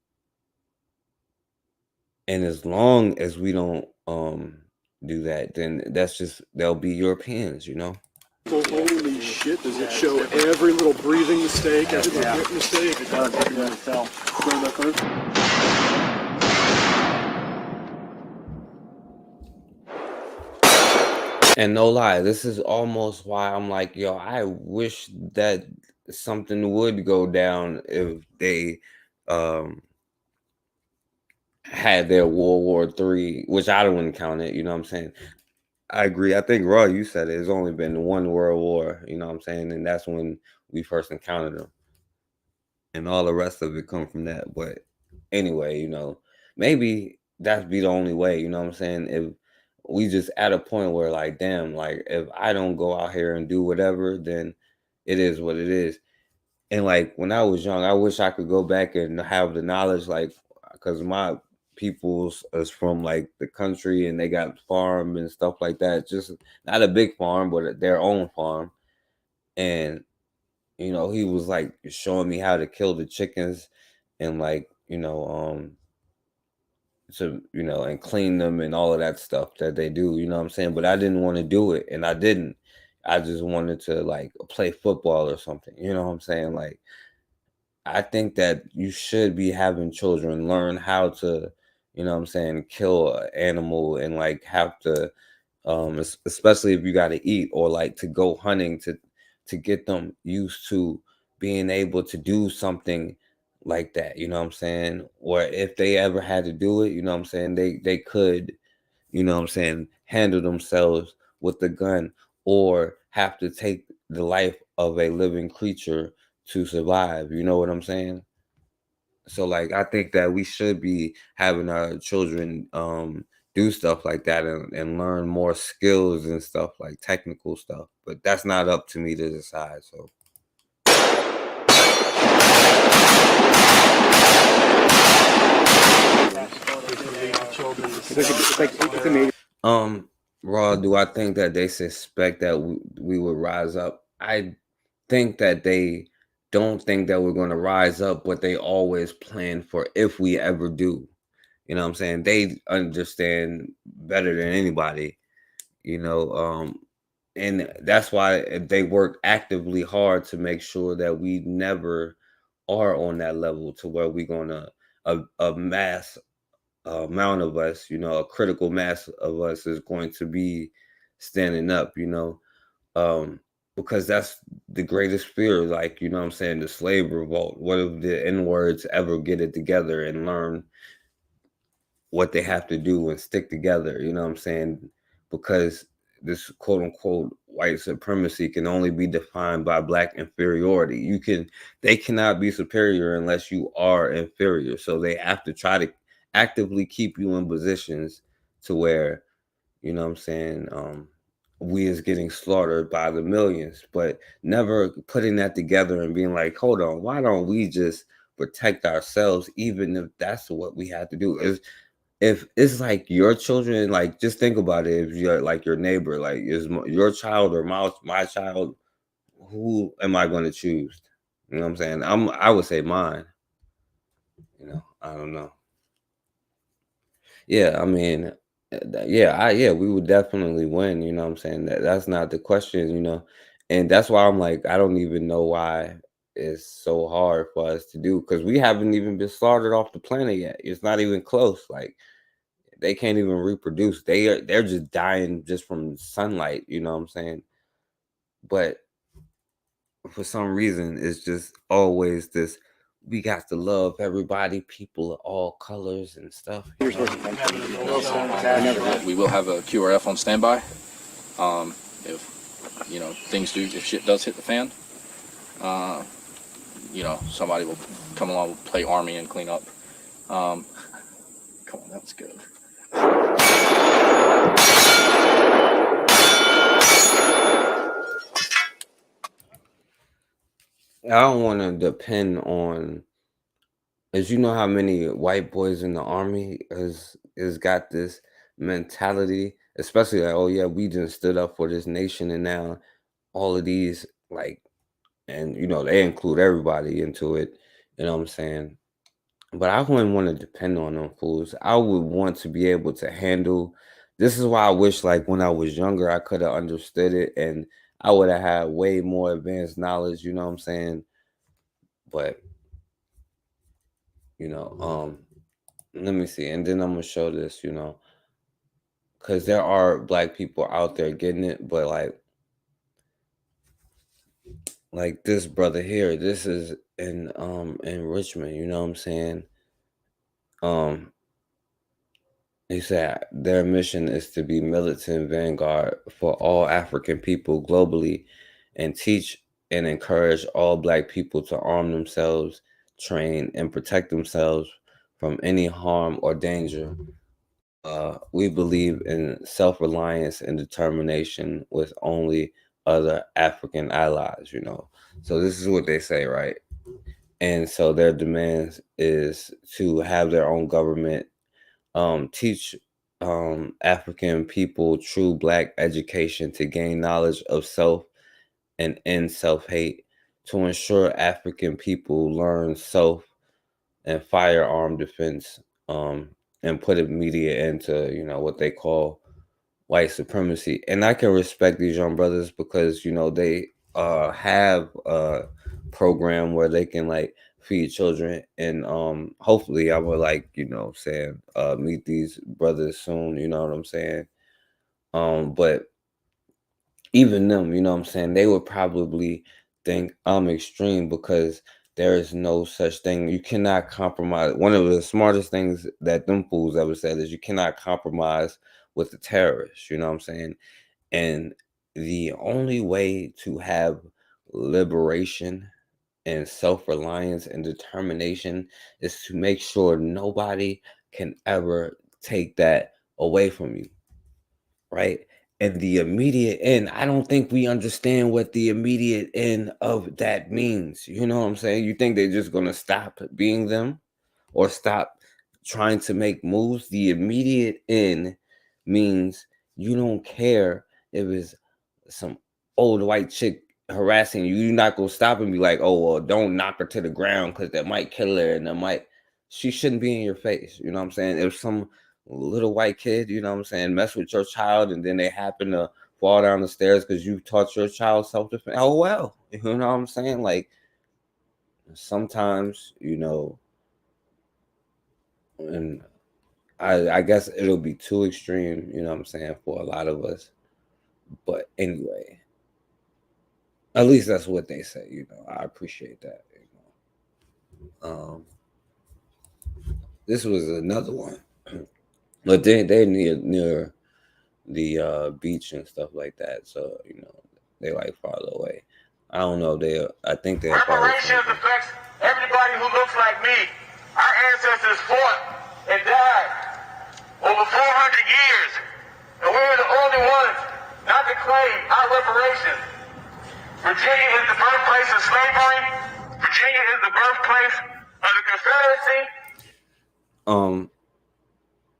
And as long as we don't do that, then they'll be Europeans, you know. Holy shit, does it show every little breathing mistake, every little grip mistake? It does, you can really tell. Go back first. And no lie, this is almost why I'm like, yo, I wish that something would go down if they had their World War III, which I don't count it, you know what I'm saying? I agree. I think, Raw, you said it. It's only been one World War, you know what I'm saying? And that's when we first encountered them. And all the rest of it come from that. But anyway, you know, maybe that'd be the only way, you know what I'm saying? If we just at a point where, like, damn, like, if I don't go out here and do whatever, then it is what it is. And like, when I was young, I wish I could go back and have the knowledge, like, because my peoples is from like the country and they got farm and stuff like that, just not a big farm, but their own farm. And he was like showing me how to kill the chickens and, like, and clean them and all of that stuff that they do, you know what I'm saying? But I didn't want to do it, and I didn't. I just wanted to, like, play football or something, you know what I'm saying? Like, I think that you should be having children learn how to, you know what I'm saying, kill an animal, and, like, have to, especially if you got to eat, or like to go hunting, to get them used to being able to do something like that, you know what I'm saying? Or if they ever had to do it, you know what I'm saying, they could, you know what I'm saying, handle themselves with the gun, or have to take the life of a living creature to survive, you know what I'm saying? So, like, I think that we should be having our children do stuff like that, and learn more skills and stuff, like technical stuff. But that's not up to me to decide. So Raw, do I think that they suspect that we would rise up? I think that they don't think that we're going to rise up, but they always plan for if we ever do. You know what I'm saying? They understand better than anybody, and that's why they work actively hard to make sure that we never are on that level, to where we're going to a mass amount of us, a critical mass of us is going to be standing up, because that's the greatest fear, like, you know what I'm saying, the slave revolt. What if the N-words ever get it together and learn what they have to do and stick together, you know what I'm saying? Because this quote unquote white supremacy can only be defined by Black inferiority. They cannot be superior unless you are inferior. So they have to try to actively keep you in positions to where, you know what I'm saying, we is getting slaughtered by the millions, but never putting that together and being like, hold on, why don't we just protect ourselves, even if that's what we have to do? If it's like your children, like just think about it. If you're like your neighbor, like is your child or my child, who am I going to choose? You know what I'm saying? I would say mine. You know, I don't know. Yeah, I mean, yeah, we would definitely win. You know what I'm saying? That's not the question. You know, and that's why I'm like, I don't even know why it's so hard for us to do, because we haven't even been slaughtered off the planet yet. It's not even close. Like, they can't even reproduce. They're just dying just from sunlight. You know what I'm saying? But for some reason, it's just always this. We got to love everybody, people of all colors and stuff. We will have a QRF on standby. If if shit does hit the fan, somebody will come along, play army and clean up. Come on, that was good. I don't want to depend on, as you know, how many white boys in the army is got this mentality, especially like, oh yeah, we just stood up for this nation, and now all of these, like, and they include everybody into it. You know what I'm saying? But I wouldn't want to depend on them fools. I would want to be able to handle. This is why I wish, like, when I was younger, I could have understood it, and I would have had way more advanced knowledge. You know what I'm saying? But let me see, and then I'm gonna show this. Because there are black people out there getting it, but like this brother here, this is in Richmond. You know what I'm saying? He said their mission is to be militant vanguard for all African people globally, and teach and encourage all black people to arm themselves, train, and protect themselves from any harm or danger. We believe in self-reliance and determination with only other African allies, So this is what they say, right? And so their demands is to have their own government, teach African people true black education to gain knowledge of self and end self-hate, to ensure African people learn self and firearm defense, and put immediate end to, what they call white supremacy. And I can respect these young brothers because, they have a program where they can feed children, and hopefully I would meet these brothers soon, you know what I'm saying? But even them, you know what I'm saying, they would probably think I'm extreme because there is no such thing. You cannot compromise. One of the smartest things that them fools ever said is you cannot compromise with the terrorists, you know what I'm saying? And the only way to have liberation and self-reliance and determination is to make sure nobody can ever take that away from you, right? And the immediate end, I don't think we understand what the immediate end of that means. You know what I'm saying? You think they're just going to stop being them or stop trying to make moves? The immediate end means you don't care if it's some old white chick harassing you. You're not going to stop and be like, oh, well, don't knock her to the ground because that might kill her, and she shouldn't be in your face. You know what I'm saying? If some little white kid, you know what I'm saying, mess with your child and then they happen to fall down the stairs because you taught your child self-defense, oh well, you know what I'm saying? Like, sometimes, and I guess it'll be too extreme, you know what I'm saying, for a lot of us. But anyway, at least that's what they say, I appreciate that. This was another one. But they're near the beach and stuff like that, so they farther away. I don't know. I think they're. Reparations affects everybody who looks like me. Our ancestors fought and died over 400 years. And we're the only ones not to claim our reparations. Virginia is the birthplace of slavery. Virginia is the birthplace of the Confederacy.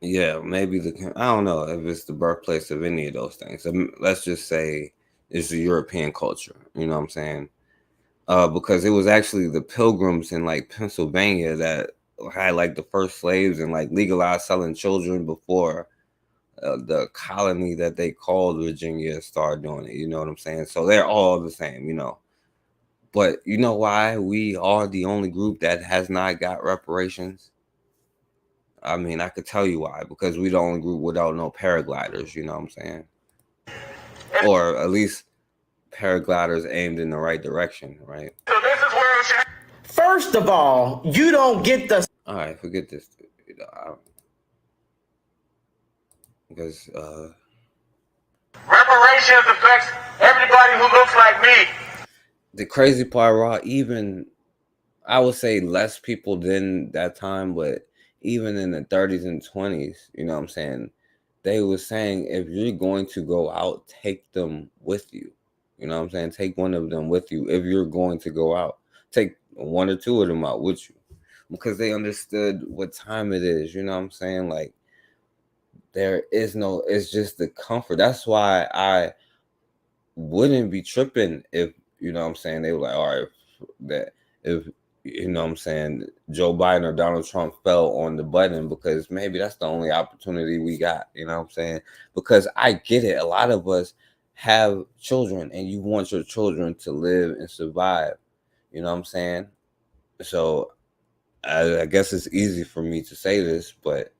Yeah, maybe I don't know if it's the birthplace of any of those things. Let's just say it's the European culture. You know what I'm saying? Because it was actually the Pilgrims in like Pennsylvania that had like the first slaves and like legalized selling children before the colony that they called Virginia started doing it. You know what I'm saying? So they're all the same, you know. But you know why we are the only group that has not got reparations? I mean, I could tell you why. Because we the only group without no paragliders, you know what I'm saying? Or at least paragliders aimed in the right direction, right? So this is where it should. First of all, you don't get the. All right, forget this. Because reparations affects everybody who looks like me. The crazy part, Raw, even I would say less people than that time, but even in the 30s and 20s, you know what I'm saying? They were saying if you're going to go out, take them with you. You know what I'm saying? Take one of them with you. If you're going to go out, take one or two of them out with you. Because they understood what time it is. You know what I'm saying? Like, there is no, it's just the comfort. That's why I wouldn't be tripping if, you know what I'm saying, they were like, all right, that if, you know what I'm saying, Joe Biden or Donald Trump fell on the button, because maybe that's the only opportunity we got, you know what I'm saying? Because I get it. A lot of us have children and you want your children to live and survive, you know what I'm saying? So I guess it's easy for me to say this, but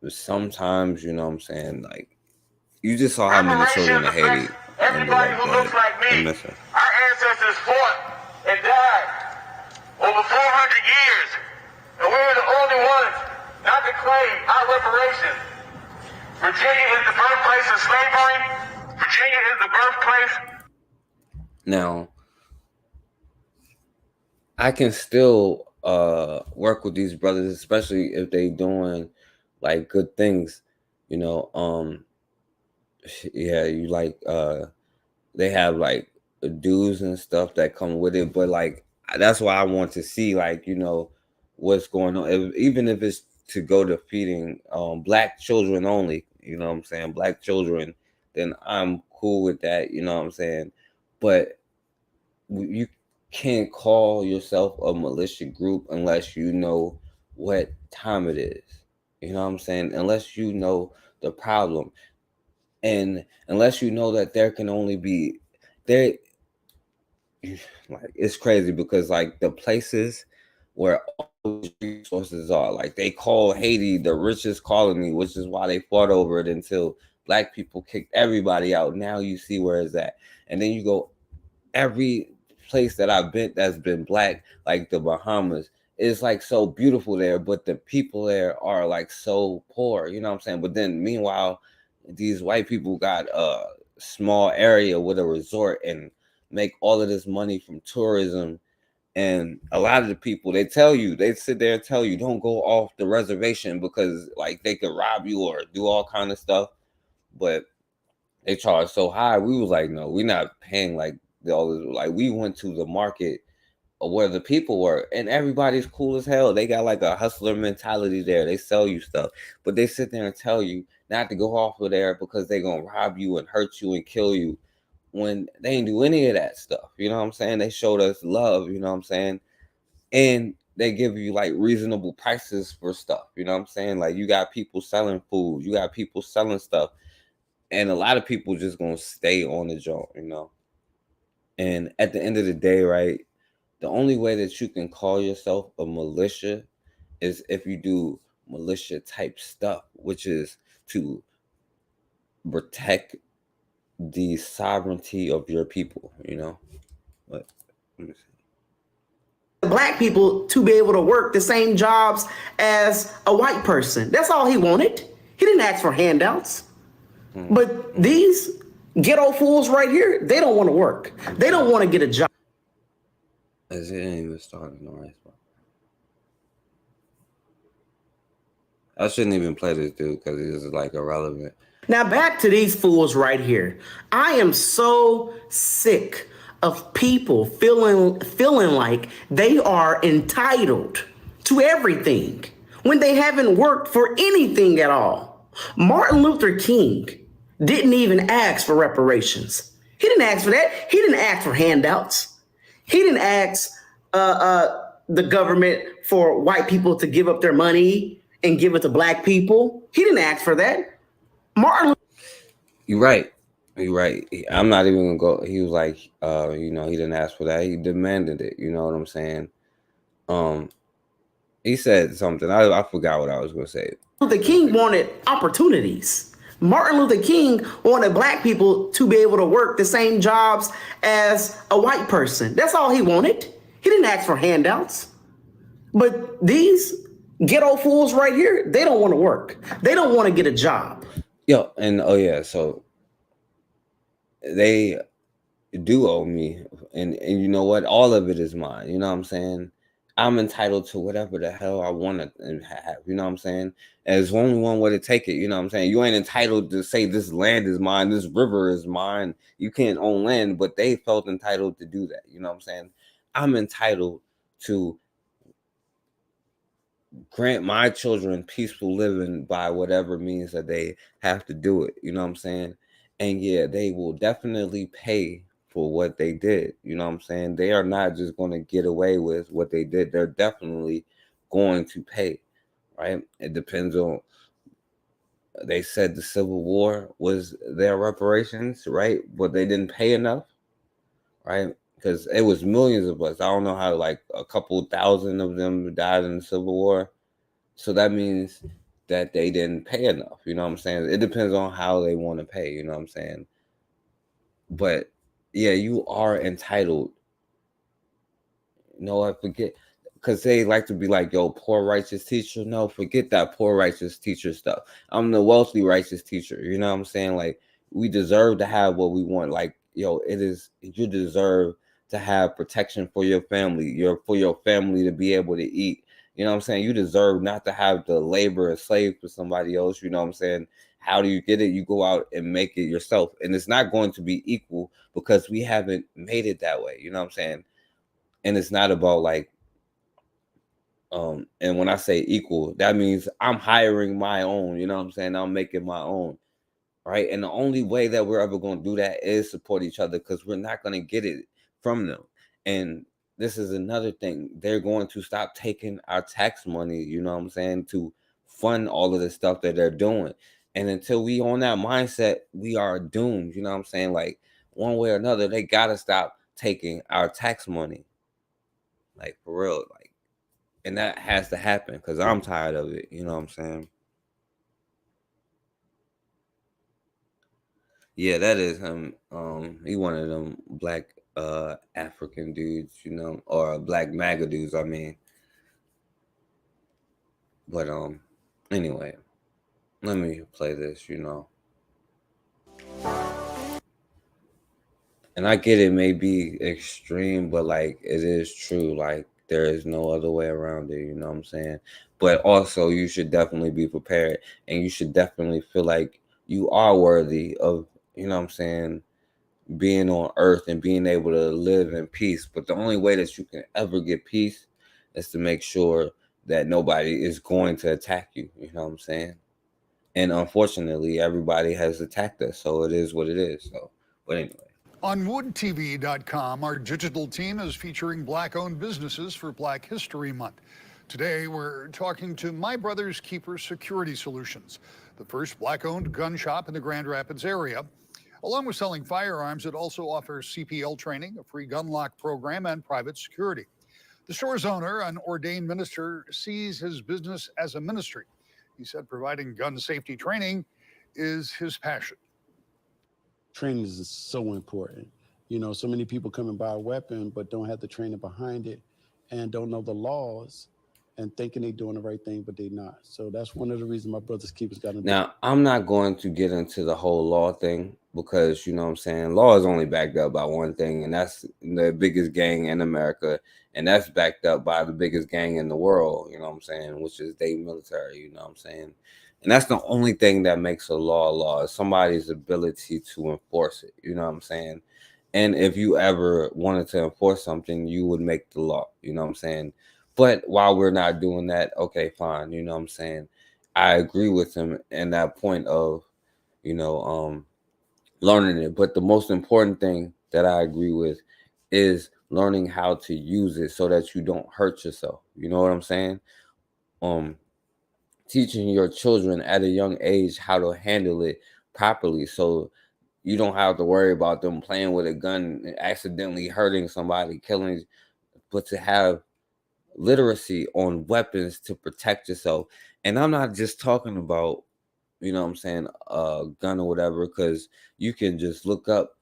sometimes, you know what I'm saying, like, you just saw how many children in Haiti Everybody who looks like me. Our ancestors fought and died over 400 years. And we're the only ones not to claim our reparations. Virginia is the birthplace of slavery. Virginia is the birthplace. Now, I can still work with these brothers, especially if they doing like good things, you know. Yeah, you like they have like dues and stuff that come with it, but like that's why I want to see, like, you know, what's going on, even if it's to go to feeding black children only, you know what I'm saying, black children, then I'm cool with that, you know what I'm saying. But you can't call yourself a militia group unless you know what time it is, you know what I'm saying, unless you know the problem, and unless you know that there can only be there. Like, it's crazy because like the places where all those resources are, like they call Haiti the richest colony, which is why they fought over it until black people kicked everybody out. Now you see where it's at. And then you go, every place that I've been that's been black, like the Bahamas, is like so beautiful there, but the people there are like so poor, you know what I'm saying? But then meanwhile, these white people got a small area with a resort and make all of this money from tourism. And a lot of the people, they sit there and tell you don't go off the reservation because like they could rob you or do all kind of stuff, but they charge so high. We was like, no, we're not paying like all this. Like, we went to the market where the people were, and everybody's cool as hell. They got like a hustler mentality there. They sell you stuff, but they sit there and tell you not to go off of there because they're gonna rob you and hurt you and kill you, when they ain't do any of that stuff. You know what I'm saying? They showed us love, you know what I'm saying? And they give you like reasonable prices for stuff, you know what I'm saying? Like, you got people selling food, you got people selling stuff, and a lot of people just gonna stay on the joint, you know? And at the end of the day, right, the only way that you can call yourself a militia is if you do militia type stuff, which is to protect the sovereignty of your people, you know. But let me see. Black people to be able to work the same jobs as a white person. That's all he wanted. He didn't ask for handouts. But these ghetto fools right here, they don't want to work. They don't want to get a job. As it ain't even started in the right spot. I shouldn't even play this dude because he's like irrelevant. Now back to these fools right here. I am so sick of people feeling like they are entitled to everything when they haven't worked for anything at all. Martin Luther King didn't even ask for reparations. He didn't ask for that. He didn't ask for handouts. He didn't ask the government for white people to give up their money and give it to black people. He didn't ask for that. Martin. You're right. You're right. I'm not even gonna go. He was like, he didn't ask for that. He demanded it. You know what I'm saying? He said something. I forgot what I was gonna say. Luther King wanted opportunities. Martin Luther King wanted black people to be able to work the same jobs as a white person. That's all he wanted. He didn't ask for handouts. But these ghetto fools right here, they don't want to work. They don't want to get a job. Yo, and so they do owe me. And you know what? All of it is mine. You know what I'm saying? I'm entitled to whatever the hell I want to have. You know what I'm saying? And there's only one way to take it. You know what I'm saying? You ain't entitled to say this land is mine, this river is mine. You can't own land, but they felt entitled to do that. You know what I'm saying? I'm entitled to grant my children peaceful living by whatever means that they have to do it. You know what I'm saying? And yeah, they will definitely pay for what they did. You know what I'm saying? They are not just going to get away with what they did. They're definitely going to pay, right? It depends on, they said the Civil War was their reparations, right? But they didn't pay enough, right? Because it was millions of us. I don't know how, like a couple thousand of them died in the Civil War. So that means that they didn't pay enough. You know what I'm saying? It depends on how they want to pay. You know what I'm saying? But yeah, you are entitled. No, I forget. Because they like to be like, yo, poor righteous teacher. No, forget that poor righteous teacher stuff. I'm the wealthy righteous teacher. You know what I'm saying? Like, we deserve to have what we want. Like, yo, you deserve to have protection for your family, for your family to be able to eat. You know what I'm saying? You deserve not to have to labor and slave for somebody else. You know what I'm saying? How do you get it? You go out and make it yourself. And it's not going to be equal because we haven't made it that way. You know what I'm saying? And it's not about like, and when I say equal, that means I'm hiring my own. You know what I'm saying? I'm making my own. Right. And the only way that we're ever going to do that is support each other, because we're not going to get it from them. And this is another thing. They're going to stop taking our tax money, you know what I'm saying, to fund all of the stuff that they're doing. And until we on that mindset, we are doomed. You know what I'm saying? Like, one way or another, they got to stop taking our tax money. Like, for real. Like, and that has to happen because I'm tired of it. You know what I'm saying? Yeah, that is him. He one of them black African dudes, you know, or black MAGA dudes, I mean. But anyway, let me play this, you know. And I get it may be extreme, but like it is true. Like, there is no other way around it, you know what I'm saying? But also you should definitely be prepared, and you should definitely feel like you are worthy of, you know what I'm saying, being on earth and being able to live in peace. But the only way that you can ever get peace is to make sure that nobody is going to attack you. You know what I'm saying? And unfortunately, everybody has attacked us. So it is what it is. So, but anyway. On woodtv.com, our digital team is featuring Black-owned businesses for Black History Month. Today, we're talking to My Brother's Keeper Security Solutions, the first Black-owned gun shop in the Grand Rapids area. Along with selling firearms, it also offers CPL training, a free gun lock program, and private security. The store's owner, an ordained minister, sees his business as a ministry. He said providing gun safety training is his passion. Training is so important. You know, so many people come and buy a weapon, but don't have the training behind it and don't know the laws and thinking they're doing the right thing, but they're not. So that's one of the reasons my brother's keepers got to Now, I'm not going to get into the whole law thing because, you know what I'm saying, law is only backed up by one thing, and that's the biggest gang in America, and that's backed up by the biggest gang in the world, you know what I'm saying, which is the military, you know what I'm saying. And that's the only thing that makes a law is somebody's ability to enforce it, you know what I'm saying. And if you ever wanted to enforce something, you would make the law, you know what I'm saying. But while we're not doing that, okay, fine, you know what I'm saying. I agree with him in that point of, you know, learning it. But the most important thing that I agree with is learning how to use it so that you don't hurt yourself. You know what I'm saying? Teaching your children at a young age how to handle it properly so you don't have to worry about them playing with a gun and accidentally hurting somebody, killing, but to have literacy on weapons to protect yourself. And I'm not just talking about, you know what I'm saying, a gun or whatever, because you can just look up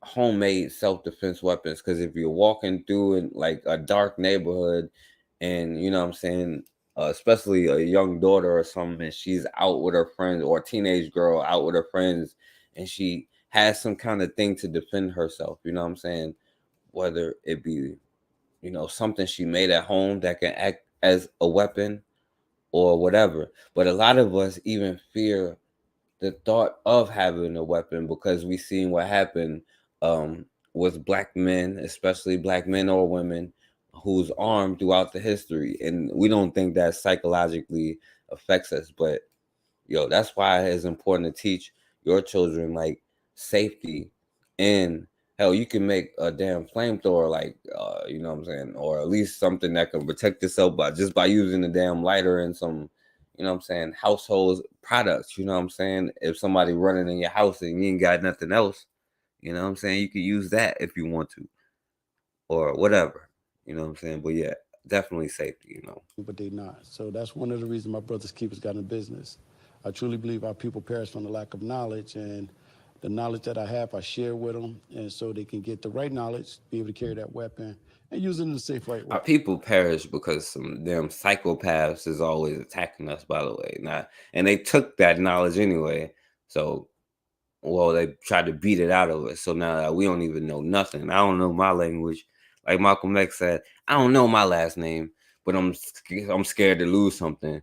homemade self-defense weapons. Because if you're walking through in like a dark neighborhood and, you know what I'm saying, especially a young daughter or something, and she's out with her friends, or a teenage girl out with her friends, and she has some kind of thing to defend herself, you know what I'm saying, whether it be, you know, something she made at home that can act as a weapon or whatever. But a lot of us even fear the thought of having a weapon because we seen what happened with black men, especially black men or women who's armed throughout the history. And we don't think that psychologically affects us. But, yo, that's why it's important to teach your children, like, safety. And hell, you can make a damn flamethrower, like, you know what I'm saying, or at least something that can protect yourself by using a damn lighter and some, you know what I'm saying, household products, you know what I'm saying. If somebody running in your house and you ain't got nothing else, you know what I'm saying, you could use that if you want to, or whatever, you know what I'm saying. But yeah, definitely safety, you know. but they're not. So that's one of the reasons my brother's keepers got in business. I truly believe our people perish from the lack of knowledge, and the knowledge that I have, I share with them, and so they can get the right knowledge, be able to carry that weapon, and use it in the safe right way. Our people perish because some damn psychopaths is always attacking us, by the way. And they took that knowledge anyway. So, well, they tried to beat it out of us. So now we don't even know nothing. I don't know my language. Like Malcolm X said, I don't know my last name, but I'm scared to lose something.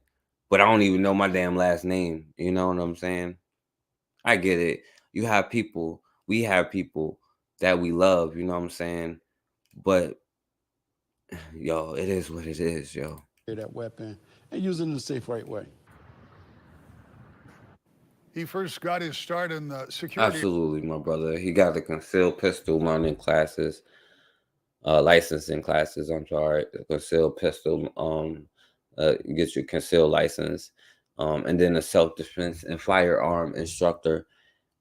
But I don't even know my damn last name. You know what I'm saying? I get it. You have people, we have people that we love, you know what I'm saying? But yo, it is what it is, yo. That weapon and use it in the safe right way. He first got his start in the security. Absolutely, my brother. He got the concealed pistol learning classes, licensing classes. I'm sorry, the concealed pistol. You get your concealed license, and then a self-defense and firearm instructor.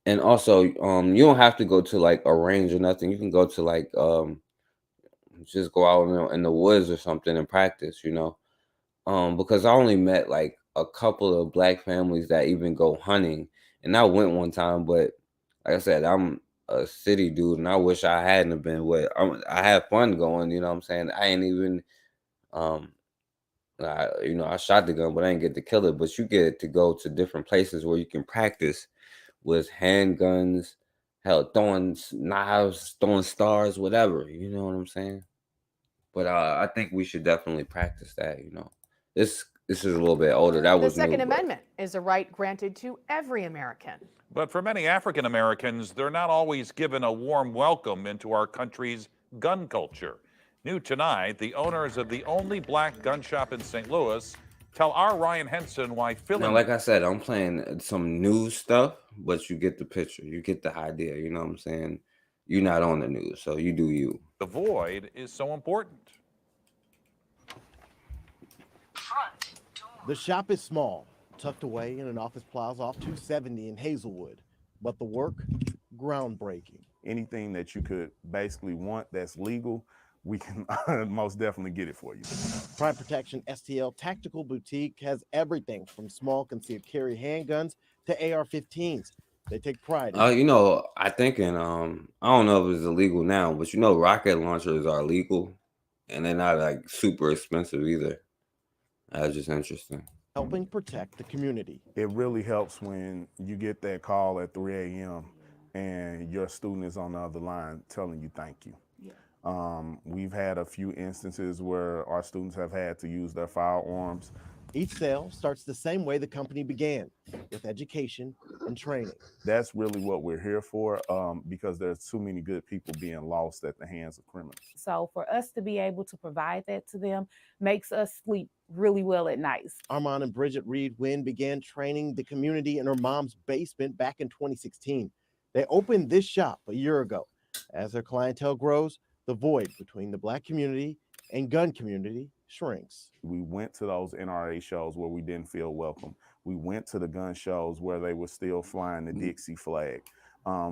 And also, you don't have to go to like a range or nothing. You can go to like just go out in the woods or something and practice, you know. Because I only met like a couple of black families that even go hunting, and I went one time, but like I said, I'm a city dude, and I wish I hadn't been. I had fun going, you know what I'm saying. I ain't even, I shot the gun, but I didn't get to kill it. But you get to go to different places where you can practice with handguns, hell, throwing knives, throwing stars, whatever. You know what I'm saying? But I think we should definitely practice that. You know, this is a little bit older. That was the Second new, but- Amendment is a right granted to every American. But for many African Americans, they're not always given a warm welcome into our country's gun culture. New tonight, the owners of the only black gun shop in St. Louis tell our Ryan Henson why Philly. Now, like I said, I'm playing some news stuff, but you get the picture. You get the idea. You know what I'm saying? You're not on the news, so you do you. The void is so important. The shop is small, tucked away in an office plaza off 270 in Hazelwood, but the work, groundbreaking. Anything that you could basically want that's legal, we can most definitely get it for you. Prime Protection STL Tactical Boutique has everything from small concealed carry handguns to AR-15s. They take pride in You know, I think I don't know if it's illegal now, but you know, rocket launchers are legal and they're not like super expensive either. That's just interesting. Helping protect the community. It really helps when you get that call at 3 a.m. and your student is on the other line telling you thank you. We've had a few instances where our students have had to use their firearms. Each sale starts the same way the company began, with education and training. That's really what we're here for, because there's too many good people being lost at the hands of criminals. So for us to be able to provide that to them makes us sleep really well at night. Armand and Bridget Reed Wynn began training the community in her mom's basement back in 2016. They opened this shop a year ago. As their clientele grows, the void between the Black community and gun community shrinks. We went to those NRA shows where we didn't feel welcome. We went to the gun shows where they were still flying the Dixie flag.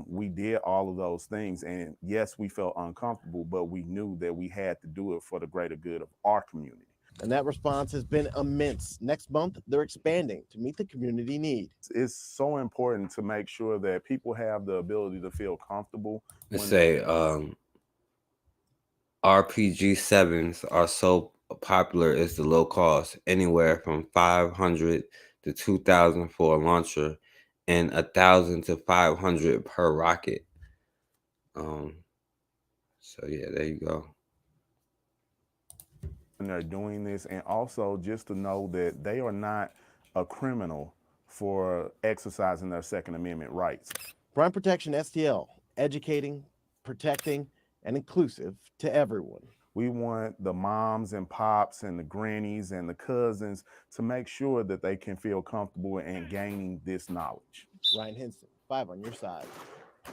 We did all of those things, and yes, we felt uncomfortable, but we knew that we had to do it for the greater good of our community. And that response has been immense. Next month, they're expanding to meet the community need. It's so important to make sure that people have the ability to feel comfortable. Let's say RPG 7s are so popular is the low cost, anywhere from $500 to $2,000 for a launcher and $1,000 to $500 per rocket. So yeah, there you go. And they're doing this, and also just to know that they are not a criminal for exercising their Second Amendment rights. Crime Protection STL, educating, protecting, and inclusive to everyone. We want the moms and pops and the grannies and the cousins to make sure that they can feel comfortable in gaining this knowledge. Ryan Henson, 5 on your side.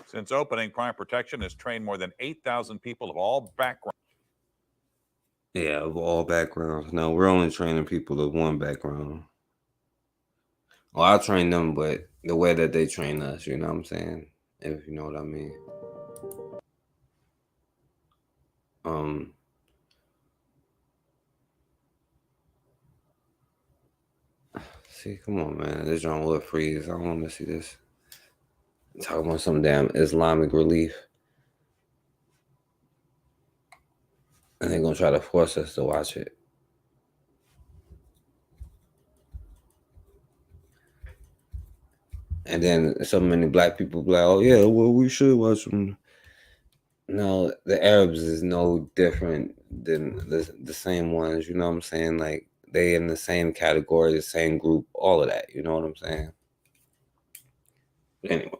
Since opening, Crime Protection has trained more than 8,000 people of all backgrounds. Yeah, of all backgrounds. No, we're only training people of one background. Well, I train them, but the way that they train us, you know what I'm saying? If you know what I mean. See, come on, man. This John Wood freeze. I don't want to see this. Talking about some damn Islamic relief. And they're going to try to force us to watch it. And then so many black people be like, oh, yeah, well, we should watch them. No, the Arabs is no different than the same ones. You know what I'm saying? Like, they in the same category, the same group, all of that. You know what I'm saying? But anyway.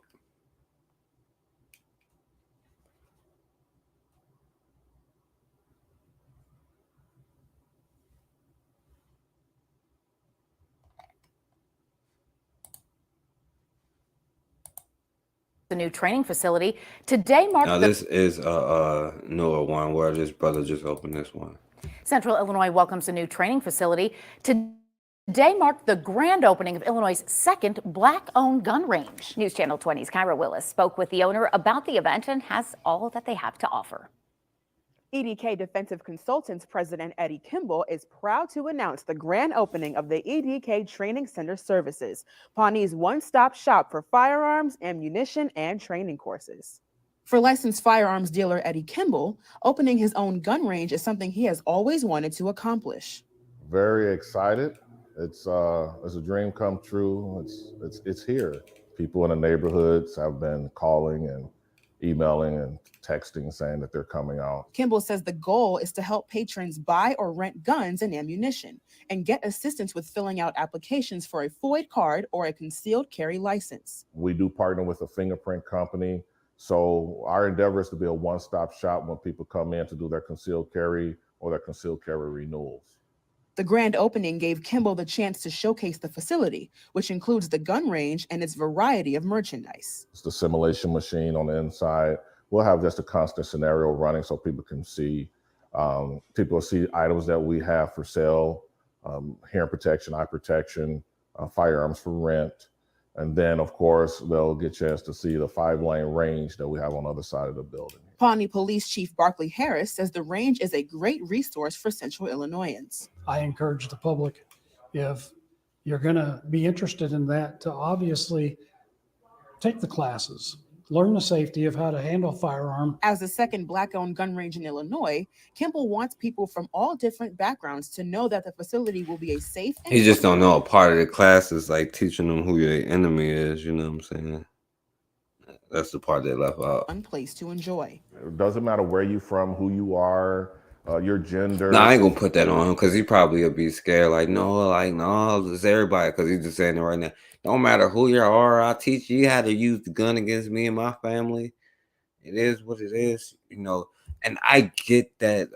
The new training facility today marked Now, this is a newer one where this brother just opened this one. Central Illinois welcomes a new training facility. Today marked the grand opening of Illinois' second Black-owned gun range. News Channel 20's Kyra Willis spoke with the owner about the event and has all that they have to offer. EDK Defensive Consultants President Eddie Kimball is proud to announce the grand opening of the EDK Training Center Services, Pawnee's one-stop shop for firearms, ammunition, and training courses. For licensed firearms dealer Eddie Kimball, opening his own gun range is something he has always wanted to accomplish. Very excited. It's a dream come true. It's here. People in the neighborhoods have been calling and emailing and texting saying that they're coming out. Kimball says the goal is to help patrons buy or rent guns and ammunition and get assistance with filling out applications for a FOID card or a concealed carry license. We do partner with a fingerprint company. So our endeavor is to be a one-stop shop when people come in to do their concealed carry or their concealed carry renewals. The grand opening gave Kimball the chance to showcase the facility, which includes the gun range and its variety of merchandise. It's the simulation machine on the inside. We'll have just a constant scenario running so people can see. People see items that we have for sale, hearing protection, eye protection, firearms for rent. And then, of course, they'll get a chance to see the 5-lane range that we have on the other side of the building. Pawnee Police Chief Barkley Harris says the range is a great resource for Central Illinoisans. I encourage the public, if you're going to be interested in that, to obviously take the classes. learn the safety of how to handle a firearm. As the second Black-owned gun range in Illinois, Kimball wants people from all different backgrounds to know that the facility will be a safe and You just don't know a part of the class is like teaching them who your enemy is. You know what I'm saying? That's the part they left out. fun place to enjoy. It doesn't matter where you're from, who you are, your gender. No, I ain't gonna put that on him because he probably will be scared. Like, no, it's everybody because he's just saying it right now. Don't matter who you are, I'll teach you how to use the gun against me and my family. It is what it is, you know. And I get that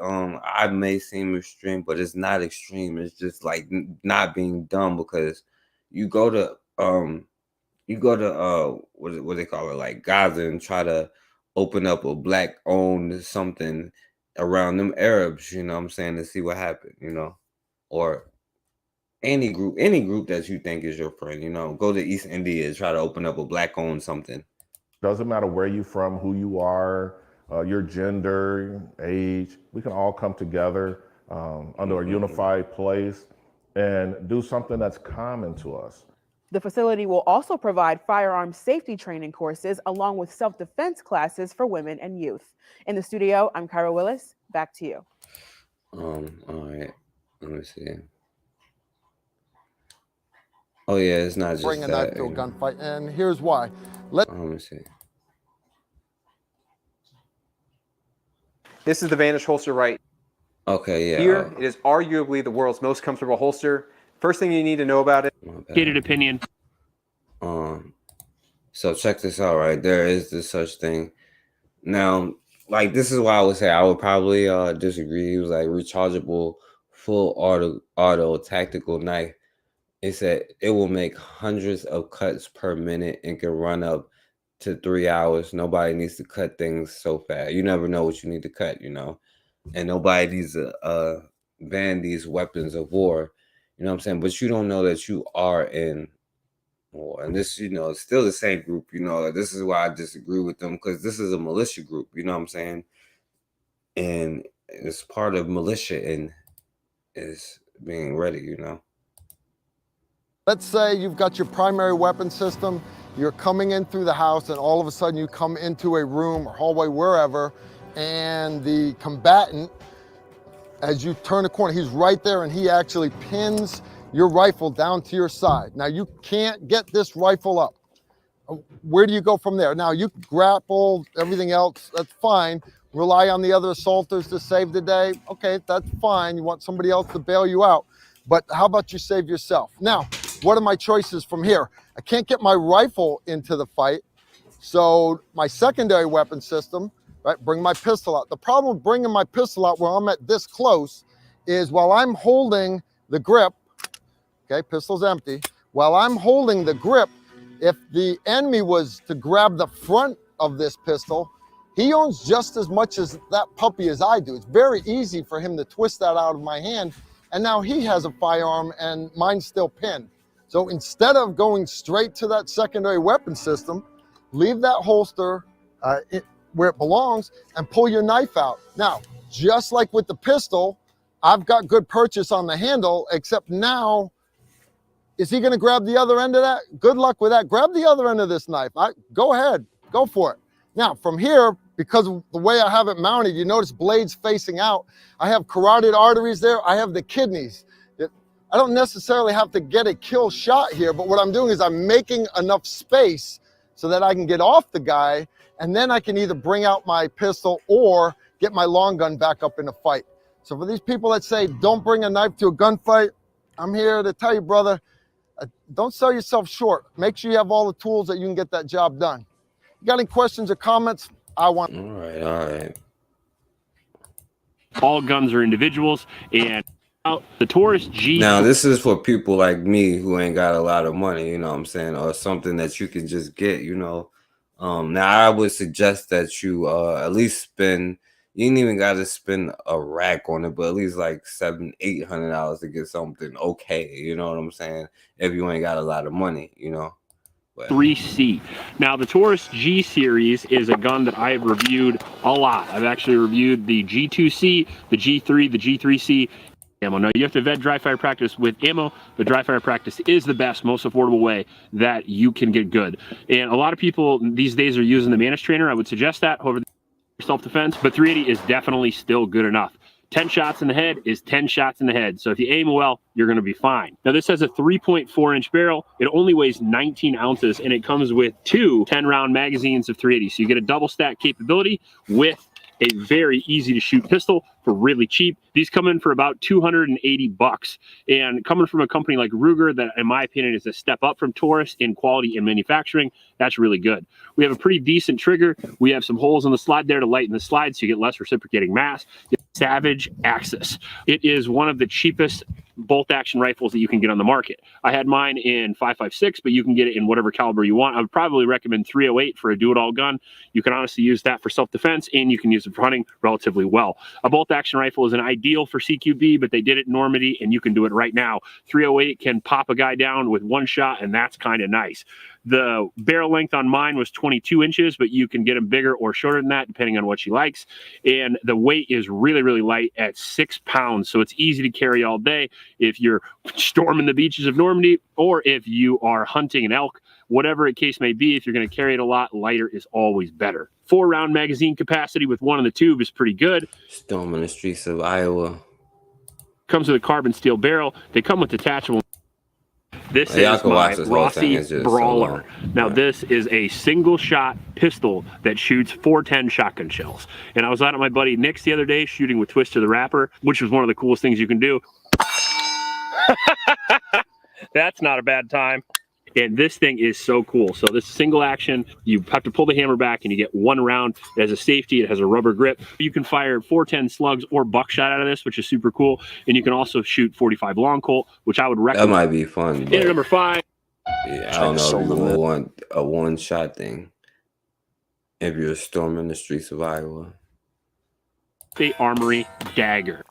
I may seem extreme, but it's not extreme. It's just like not being dumb because you go to what they call it, like Gaza, and try to open up a Black-owned something around them Arabs, you know what I'm saying, to see what happened, you know, or any group that you think is your friend, you know, go to East India, try to open up a Black-owned something. Doesn't matter where you're from, who you are, your gender, age. We can all come together under a unified place and do something that's common to us. The facility will also provide firearm safety training courses along with self-defense classes for women and youth. In the studio, I'm Kyra Willis. Back to you. All right. Let me see. Oh yeah, it's not just bring a that. knife to a gunfight, and here's why. Let me see. This is the Vanish holster right Okay, yeah. here. It is arguably the world's most comfortable holster. First thing you need to know about it. Stated opinion. So check this out, right? There is this such thing. Now, like this is why I would say I would probably disagree. It was like rechargeable, full auto tactical knife. It said it will make hundreds of cuts per minute and can run up to 3 hours. Nobody needs to cut things so fast. You never know what you need to cut, you know, and nobody needs to ban these weapons of war. You know what I'm saying? But you don't know that you are in war. And this, you know, it's still the same group, you know. This is why I disagree with them, because this is a militia group, you know what I'm saying? And it's part of militia and is being ready, you know. Let's say you've got your primary weapon system, you're coming in through the house, and all of a sudden you come into a room or hallway, wherever, and the combatant, as you turn a corner, he's right there and he actually pins your rifle down to your side. Now you can't get this rifle up. Where do you go from there? Now you grapple, everything else, that's fine. Rely on the other assaulters to save the day. Okay, that's fine. You want somebody else to bail you out. But how about you save yourself? Now, what are my choices from here? I can't get my rifle into the fight. So my secondary weapon system, right, bring my pistol out. The problem with bringing my pistol out where I'm at this close is while I'm holding the grip, okay, pistol's empty. While I'm holding the grip, if the enemy was to grab the front of this pistol, he owns just as much as that puppy as I do. It's very easy for him to twist that out of my hand, and now he has a firearm and mine's still pinned. So instead of going straight to that secondary weapon system, leave that holster where it belongs and pull your knife out. Now, just like with the pistol, I've got good purchase on the handle, except now, is he gonna grab the other end of that? Good luck with that. Grab the other end of this knife. Go ahead, go for it. Now, from here, because of the way I have it mounted, you notice blades facing out. I have carotid arteries there. I have the kidneys. I don't necessarily have to get a kill shot here, but what I'm doing is I'm making enough space so that I can get off the guy, and then I can either bring out my pistol or get my long gun back up in a fight. So for these people that say, don't bring a knife to a gunfight, I'm here to tell you, brother, don't sell yourself short. Make sure you have all the tools that you can get that job done. You got any questions or comments? All right. All guns are individuals, and the Taurus G. Now, this is for people like me who ain't got a lot of money, you know what I'm saying, or something that you can just get, you know. Now, I would suggest that you at least spend, you ain't even got to spend a rack on it, but at least like $700-800 to get something okay, you know what I'm saying, if you ain't got a lot of money, you know. 3C. Now, the Taurus G series is a gun that I have reviewed a lot. I've actually reviewed the G2C, the G3, the G3C. ammo. Now, you have to vet dry fire practice with ammo, but dry fire practice is the best, most affordable way that you can get good. And a lot of people these days are using the Mantis Trainer. I would suggest that over self-defense, but 380 is definitely still good enough. 10 shots in the head is 10 shots in the head. So if you aim well, you're going to be fine. Now, this has a 3.4-inch barrel. It only weighs 19 ounces, and it comes with two 10-round magazines of 380. So you get a double stack capability with a very easy to shoot pistol for really cheap. These come in for about $280, and coming from a company like Ruger, that in my opinion is a step up from Taurus in quality and manufacturing, that's really good. We have a pretty decent trigger. We have some holes in the slide there to lighten the slide so you get less reciprocating mass. Savage Axis. It is one of the cheapest bolt action rifles that you can get on the market. I had mine in 5.56, but you can get it in whatever caliber you want. I would probably recommend 308 for a do-it-all gun. You can honestly use that for self-defense, and you can use it for hunting relatively well. A bolt action rifle is an ideal for CQB, but they did it in Normandy, and you can do it right now. 308 can pop a guy down with one shot, and that's kind of nice. The barrel length on mine was 22 inches, but you can get them bigger or shorter than that, depending on what she likes. And the weight is really, really light at 6 pounds. So it's easy to carry all day if you're storming the beaches of Normandy, or if you are hunting an elk, whatever the case may be. If you're going to carry it a lot, lighter is always better. 4-round magazine capacity with one in the tube is pretty good. Storming the streets of Iowa. Comes with a carbon steel barrel. They come with detachable. This Y'all is can my watch this whole thing. Rossi It's just so Brawler. long. Now, this is a single shot pistol that shoots 410 shotgun shells. And I was out at my buddy Nick's the other day shooting with Twister the Rapper, which was one of the coolest things you can do. That's not a bad time. And this thing is so cool. So this single action, you have to pull the hammer back and you get one round. It has a safety. It has a rubber grip. You can fire 410 slugs or buckshot out of this, which is super cool. And you can also shoot 45 long Colt, which I would recommend. That might be fun. And number 5. Yeah, I don't know if you would want a one-shot thing if you're storming the streets of Iowa. State Armory Dagger.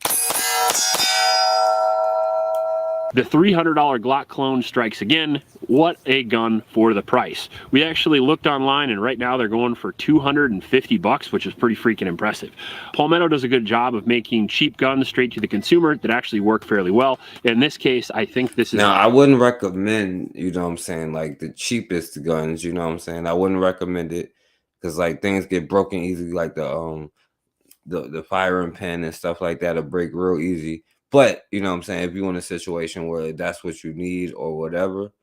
The $300 Glock clone strikes again. What a gun for the price. We actually looked online, and right now they're going for $250, which is pretty freaking impressive. Palmetto does a good job of making cheap guns straight to the consumer that actually work fairly well. In this case, I think this is... Now, I wouldn't recommend, you know what I'm saying, like the cheapest guns, you know what I'm saying? I wouldn't recommend it because like things get broken easily, like the firing pin and stuff like that will break real easy. But, you know what I'm saying, if you're in a situation where that's what you need or whatever,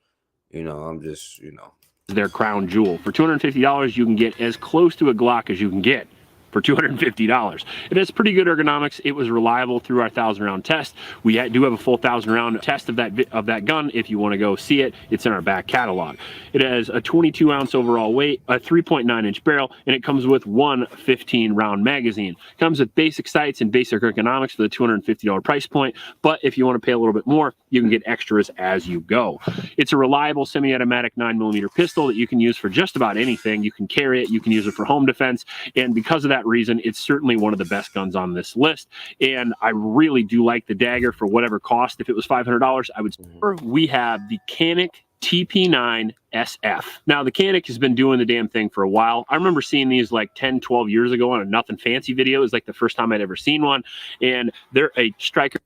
you know, I'm just, you know. Their crown jewel. For $250, you can get as close to a Glock as you can get for $250. It has pretty good ergonomics. It was reliable through our 1,000-round test. We do have a full 1,000-round test of that gun. If you want to go see it, it's in our back catalog. It has a 22-ounce overall weight, a 3.9-inch barrel, and it comes with one 15-round magazine. It comes with basic sights and basic ergonomics for the $250 price point, but if you want to pay a little bit more, you can get extras as you go. It's a reliable semi-automatic 9mm pistol that you can use for just about anything. You can carry it, you can use it for home defense, and because of that reason, it's certainly one of the best guns on this list. And I really do like the Dagger for whatever cost. If it was $500, I would. We have the Canik TP9 SF. Now, the Canik has been doing the damn thing for a while. I remember seeing these like 10, 12 years ago on a Nothing Fancy video. It was like the first time I'd ever seen one. And they're a striker.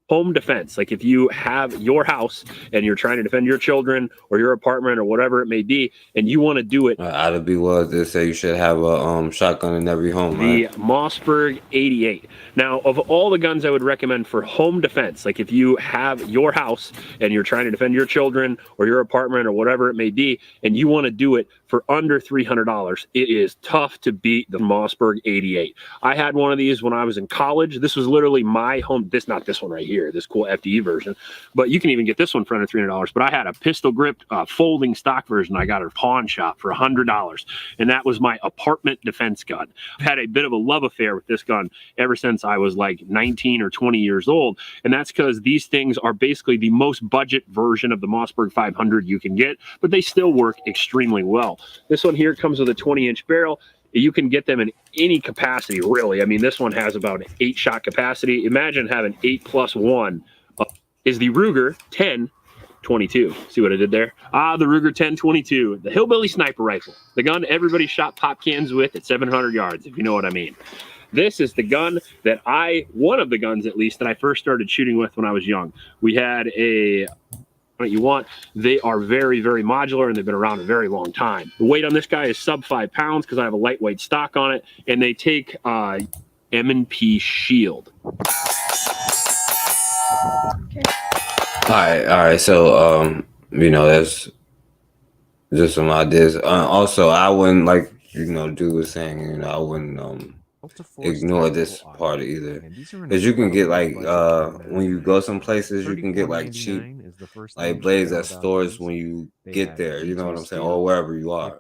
Home defense, like if you have your house and you're trying to defend your children or your apartment or whatever it may be, and you want to do it. I'd be willing to say you should have a shotgun in every home. The right? Mossberg 88. Now, of all the guns I would recommend for home defense, like if you have your house and you're trying to defend your children or your apartment or whatever it may be, and you want to do it for under $300, it is tough to beat the Mossberg 88. I had one of these when I was in college. This was literally my home. Not this one right here. This cool FDE version, but you can even get this one for under $300. But I had a pistol gripped folding stock version. I got at a pawn shop for $100, and that was my apartment defense gun. I've had a bit of a love affair with this gun ever since I was like 19 or 20 years old, and that's because these things are basically the most budget version of the Mossberg 500 you can get, but they still work extremely well. This one here comes with a 20-inch barrel. You can get them in any capacity, really. I mean, this one has about 8-shot capacity. Imagine having 8+1 is the Ruger 1022. See what I did there? The Ruger 1022, the Hillbilly Sniper Rifle, the gun everybody shot pop cans with at 700 yards, if you know what I mean. This is the gun that one of the guns at least, that I first started shooting with when I was young. We had a what you want. They are very, very modular, and they've been around a very long time. The weight on this guy is sub 5 pounds because I have a lightweight stock on it, and they take M&P Shield. All right. So, that's just some ideas. Also, I wouldn't, like, dude was saying, I wouldn't ignore this part either. Because you can get, like, when you go some places, you can get, like, cheap, like, blades at stores when you get there, you know what I'm saying, or wherever you are,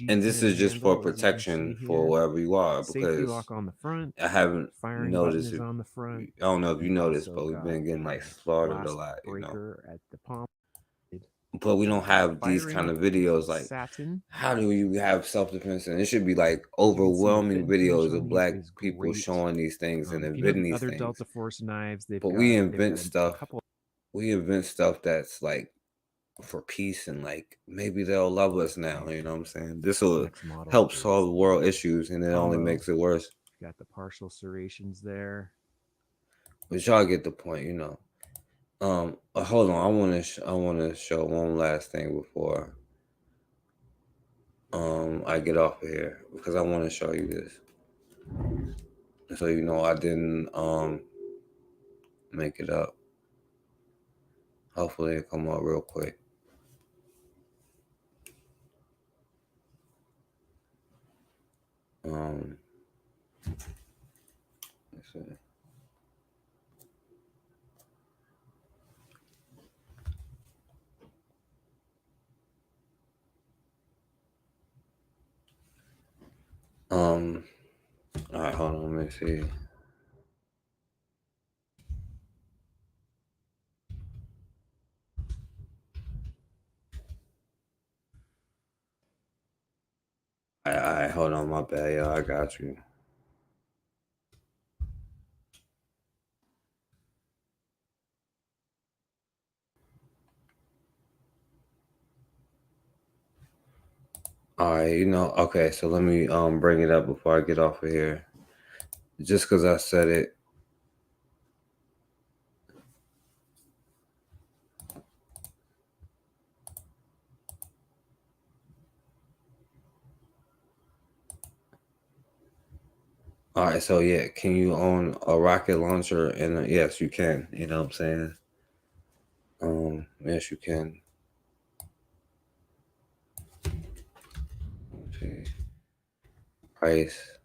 And this is just for protection for wherever you are, because I haven't noticed it. I don't know if you noticed, but we've been getting, like, slaughtered a lot, But we don't have these kind of videos. Like, how do you have self-defense? And it should be like overwhelming videos of black people showing these things and inventing these things. Delta Force knives. But we invent stuff. We invent stuff that's like for peace, and like maybe they'll love us now. You know what I'm saying? This will help solve world issues, and it only makes it worse. Got the partial serrations there. But y'all get the point, hold on. I want to show one last thing before I get off of here, because I want to show you this, so I didn't make it up. Hopefully it come up real quick. Let's see. All right, hold on, let me see. All right, hold on, my bad, y'all. I got you. All right, okay, so let me bring it up before I get off of here. Just because I said it. All right, so yeah, can you own a rocket launcher? And yes, you can. You know what I'm saying? Yes, you can. Okay. Price.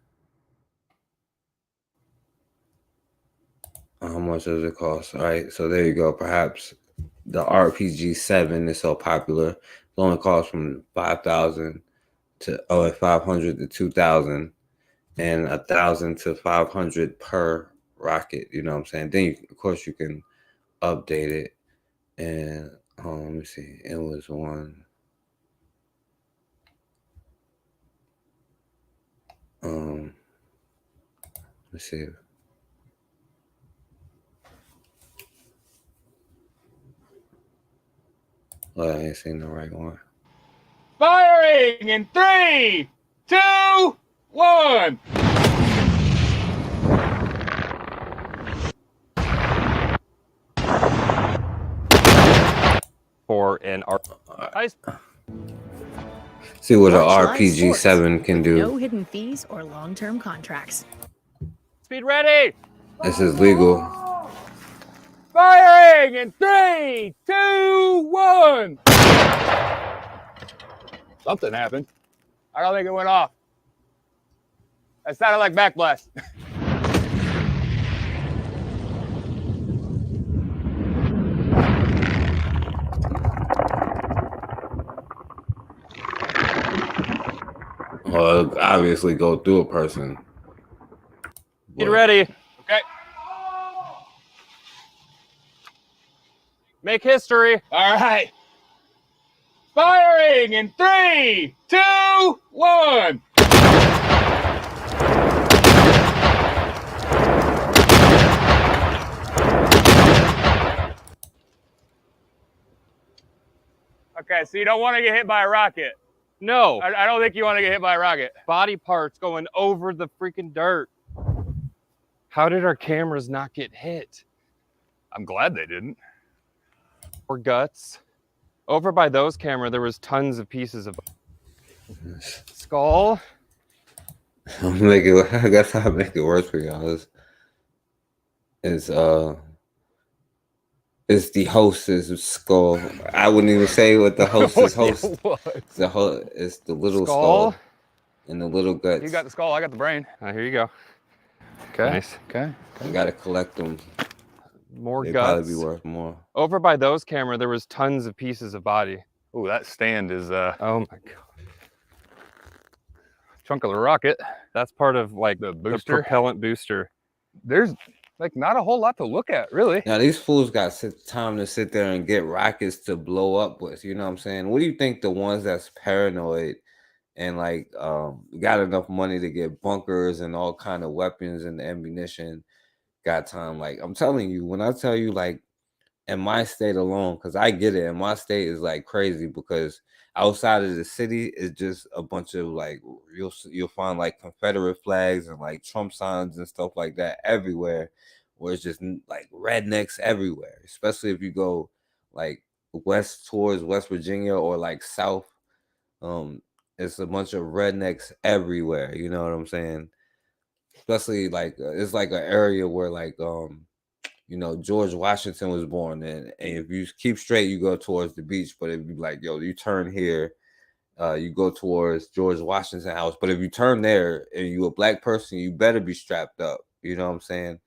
How much does it cost? All right, so there you go. Perhaps the RPG 7 is so popular. It only costs from 5,000 to 500 to 2,000. And 1,000 to 500 per rocket, you know what I'm saying? Then, of course, you can update it. And let me see. It was one. Let's see. Well, I ain't seen the right one. Firing in 3, 2, 1. For an See what an Watch live RPG sports 7 can do. No hidden fees or long-term contracts. Speed ready. This is legal. Firing in 3, 2, 1. Something happened. I don't think it went off. That sounded like backblast. Well, it'll obviously go through a person. Get ready. Okay. Make history. All right. Firing in 3, 2, 1. Okay, so you don't want to get hit by a rocket. No, I don't think you want to get hit by a rocket. Body parts going over the freaking dirt. How did our cameras not get hit? I'm glad they didn't. Or guts. Over by those camera, there was tons of pieces of skull. I guess I'll make it worse for y'all. It's the host's skull. I wouldn't even say what the host's host. It's the little skull and the little guts. You got the skull, I got the brain. Here you go. Okay. Nice. Okay. You gotta collect them. More They'd guts. probably be worth more. Over by those camera, there was tons of pieces of body. Oh, that stand is oh my god. Chunk of the rocket. That's part of like the propellant booster. There's like not a whole lot to look at, really. Now these fools got time to sit there and get rockets to blow up with. You know what I'm saying? What do you think the ones that's paranoid and like got enough money to get bunkers and all kind of weapons and ammunition got time? Like I'm telling you, when I tell you, like in my state alone, because I get it, and my state is like crazy because outside of the city is just a bunch of like you'll find like Confederate flags and like Trump signs and stuff like that everywhere, where it's just like rednecks everywhere, especially if you go like west towards West Virginia or like south. It's a bunch of rednecks everywhere, you know what I'm saying? Especially like it's like an area where like George Washington was born in, and if you keep straight, you go towards the beach. But if you like, you turn here, you go towards George Washington house. But if you turn there and you a black person, you better be strapped up. You know what I'm saying?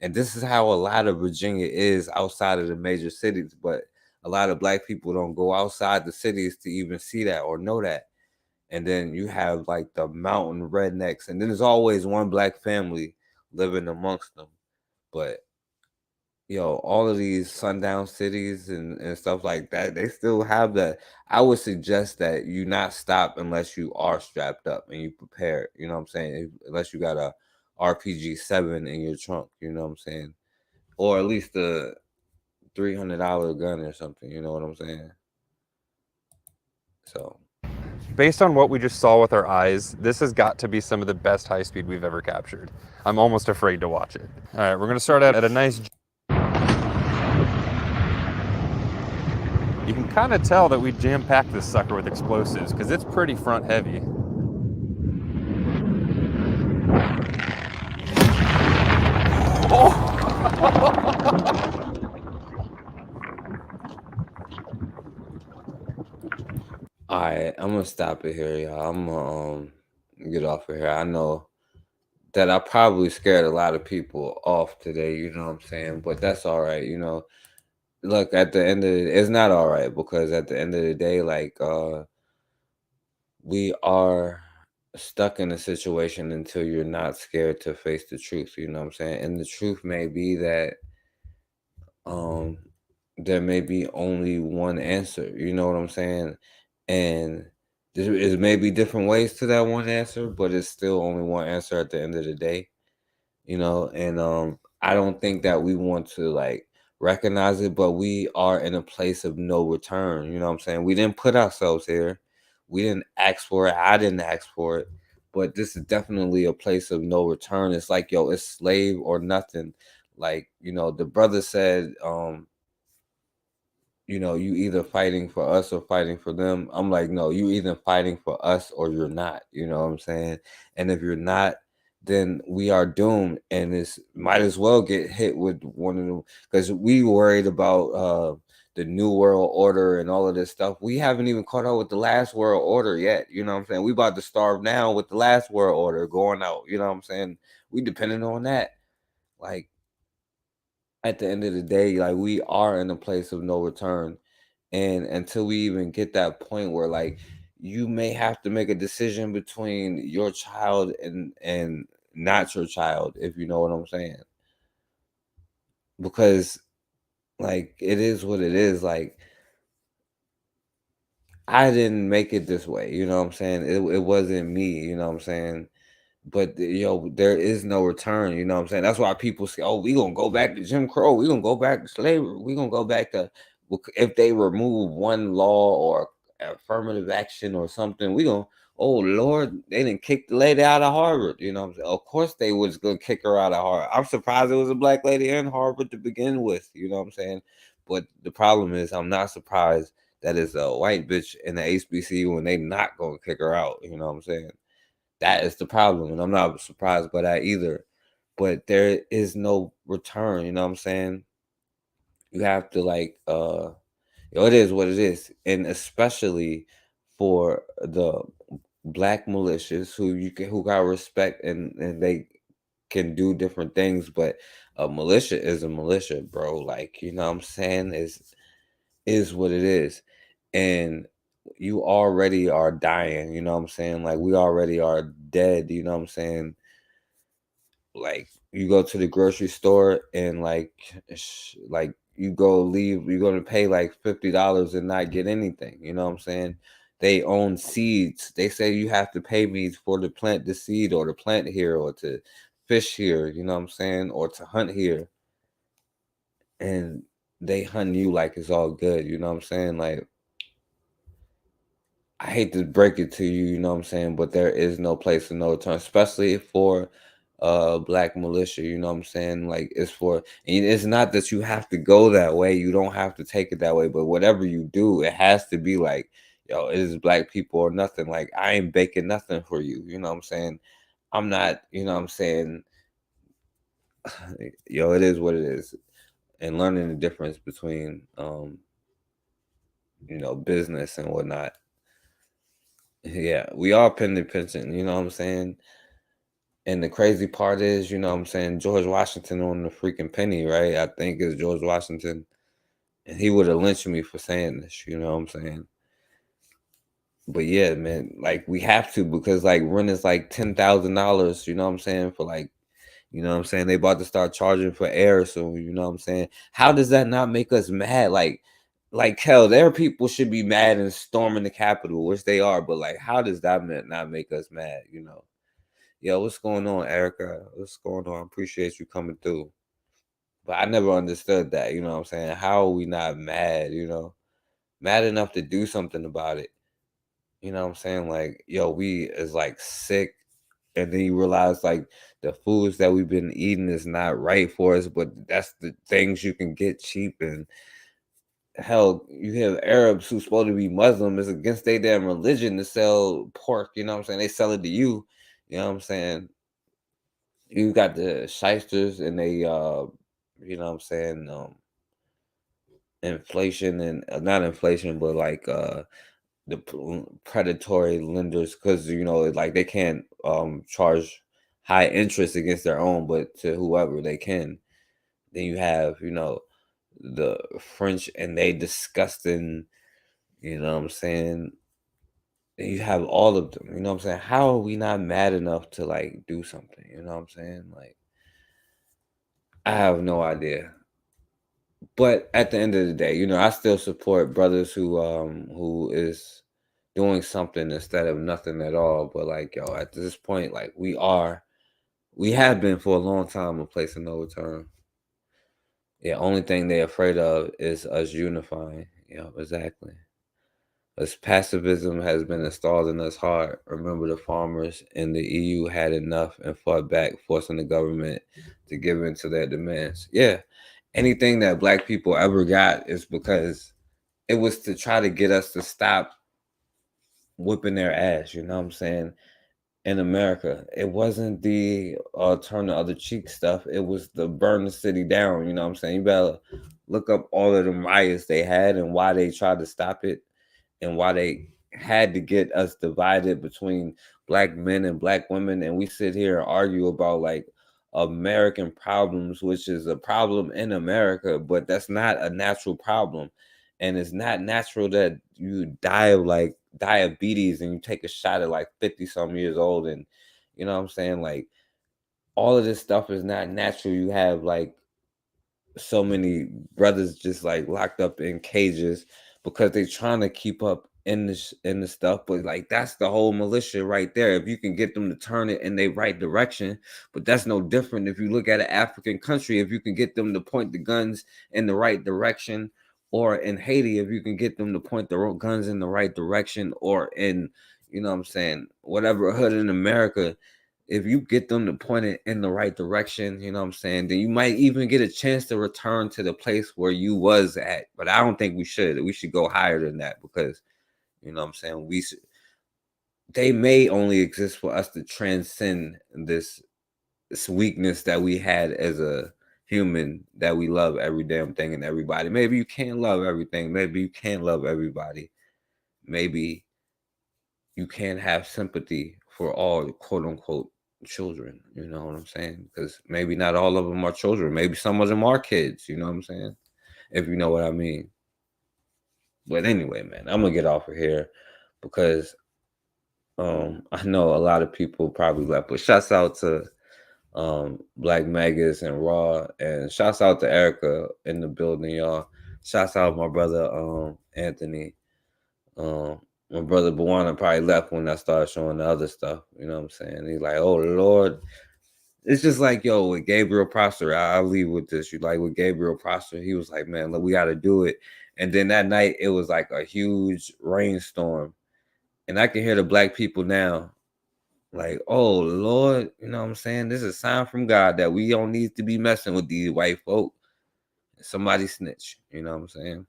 And this is how a lot of Virginia is outside of the major cities. But a lot of black people don't go outside the cities to even see that or know that. And then you have like the mountain rednecks, and then there's always one black family living amongst them. But all of these sundown cities and stuff like that, they still have that. I would suggest that you not stop unless you are strapped up and you prepared. You know what I'm saying? Unless you got a RPG-7 in your trunk, you know what I'm saying? Or at least a $300 gun or something, you know what I'm saying? So, based on what we just saw with our eyes, this has got to be some of the best high speed we've ever captured. I'm almost afraid to watch it. All right, we're gonna start out at a nice. You can kind of tell that we jam-packed this sucker with explosives because it's pretty front heavy. all right, I'm gonna stop it here, y'all. I'm gonna get off of here. I know that I probably scared a lot of people off today, you know what I'm saying? But that's all right, Look, at the end of it's not all right, because at the end of the day, like we are stuck in a situation until you're not scared to face the truth, you know what I'm saying? And the truth may be that there may be only one answer, you know what I'm saying? And there may be different ways to that one answer, but it's still only one answer at the end of the day, and I don't think that we want to like recognize it, but we are in a place of no return. You know what I'm saying? We didn't put ourselves here. We didn't ask for it. I didn't ask for it. But this is definitely a place of no return. It's like, it's slave or nothing. Like, the brother said, you either fighting for us or fighting for them. I'm like, no, you either fighting for us or you're not. You know what I'm saying? And if you're not, then we are doomed, and this might as well get hit with one of them, because we worried about the new world order and all of this stuff. We haven't even caught up with the last world order yet. You know what I'm saying? We about to starve now with the last world order going out. You know what I'm saying? We dependent on that. Like, at the end of the day, like, we are in a place of no return, and until we even get that point where like you may have to make a decision between your child and not your child, if you know what I'm saying. Because like it is what it is. Like, I didn't make it this way, you know what I'm saying? It wasn't me, you know what I'm saying? But there is no return, you know what I'm saying? That's why people say, oh, we gonna go back to Jim Crow, we gonna go back to slavery, we gonna go back to, if they remove one law or affirmative action or something, we gonna, oh Lord, they didn't kick the lady out of Harvard. You know what I'm saying? Of course they was gonna kick her out of Harvard. I'm surprised it was a black lady in Harvard to begin with. You know what I'm saying? But the problem is, I'm not surprised that it's a white bitch in the HBCU when they not gonna kick her out. You know what I'm saying? That is the problem, and I'm not surprised by that either. But there is no return. You know what I'm saying? You have to like, it is what it is, and especially for the black militias who got respect and they can do different things, but a militia is a militia, bro. Like, you know what I'm saying? Is what it is. And you already are dying, you know what I'm saying? Like, we already are dead, you know what I'm saying? Like, you go to the grocery store and like you're going to pay like $50 and not get anything, you know what I'm saying? They own seeds. They say you have to pay me for to plant the seed or to plant here or to fish here, you know what I'm saying? Or to hunt here. And they hunt you like it's all good, you know what I'm saying? Like, I hate to break it to you, you know what I'm saying? But there is no place of no return, especially for black militia, you know what I'm saying? Like, and it's not that you have to go that way. You don't have to take it that way. But whatever you do, it has to be like, yo, it is black people or nothing. Like, I ain't baking nothing for you, you know what I'm saying? I'm not, you know what I'm saying? Yo, it is what it is. And learning the difference between business and whatnot. Yeah, we are independent, you know what I'm saying? And the crazy part is, you know what I'm saying, George Washington on the freaking penny, right? I think it's George Washington. And he would have lynched me for saying this, you know what I'm saying? But yeah, man, like, we have to, because like rent is like $10,000, you know what I'm saying? For like, you know what I'm saying? They about to start charging for air. So, you know what I'm saying? How does that not make us mad? Like hell, there are people should be mad and storming the Capitol, which they are. But like, how does that not make us mad, you know? Yo, what's going on, Erica? What's going on? I appreciate you coming through. But I never understood that, you know what I'm saying? How are we not mad, you know? Mad enough to do something about it. You know what I'm saying? Like, yo, we is like sick. And then you realize like the foods that we've been eating is not right for us, but that's the things you can get cheap. And hell, you have Arabs who's supposed to be Muslim, it's against their damn religion to sell pork, you know what I'm saying? They sell it to you, you know what I'm saying? You got the shysters and they you know what I'm saying, inflation and not inflation, but like the predatory lenders, because you know, like, they can't charge high interest against their own, but to whoever they can. Then you have, you know, the French and they disgusting, you know what I'm saying? And you have all of them, you know what I'm saying? How are we not mad enough to like do something? You know what I'm saying? Like, I have no idea. But at the end of the day, you know, I still support brothers who is doing something instead of nothing at all. But like, yo, at this point, like, we have been for a long time a place of no return. Yeah, only thing they're afraid of is us unifying. Yeah, exactly. As pacifism has been installed in us hard. Remember, the farmers in the EU had enough and fought back, forcing the government to give in to their demands. Yeah, anything that black people ever got is because it was to try to get us to stop whipping their ass, you know what I'm saying? In America, it wasn't the turn the other cheek stuff. It was the burn the city down, you know what I'm saying? You better look up all of them riots they had and why they tried to stop it and why they had to get us divided between black men and black women. And we sit here and argue about like American problems, which is a problem in America, but that's not a natural problem. And it's not natural that you die of like diabetes and you take a shot at like 50 some years old. And you know what I'm saying? Like, all of this stuff is not natural. You have like so many brothers just like locked up in cages because they're trying to keep up in the stuff. But like, that's the whole militia right there. If you can get them to turn it in the right direction. But that's no different if you look at an African country. If you can get them to point the guns in the right direction, or in Haiti, if you can get them to point the guns in the right direction, or in, you know what I'm saying, whatever hood in America, if you get them to point it in the right direction, you know what I'm saying, then you might even get a chance to return to the place where you was at. But I don't think we should. We should go higher than that, because, you know what I'm saying, they may only exist for us to transcend this weakness that we had as a human, that we love every damn thing and everybody. Maybe you can't love everything. Maybe you can't love everybody. Maybe you can't have sympathy for all quote unquote children. You know what I'm saying? Because maybe not all of them are children. Maybe some of them are kids. You know what I'm saying? If you know what I mean. But anyway, man, I'm gonna get off of here, because I know a lot of people probably left. But shouts out to Black Magus and Raw, and shouts out to Erica in the building, y'all. Shouts out my brother Anthony. My brother Bawana probably left when I started showing the other stuff. You know what I'm saying? He's like, oh Lord. It's just like, yo, with Gabriel Prosper, I'll leave with this. You like with Gabriel Prosper, he was like, man, look, we got to do it. And then that night, it was like a huge rainstorm. And I can hear the black people now, like, oh Lord, you know what I'm saying? This is a sign from God that we don't need to be messing with these white folk. Somebody snitch, you know what I'm saying?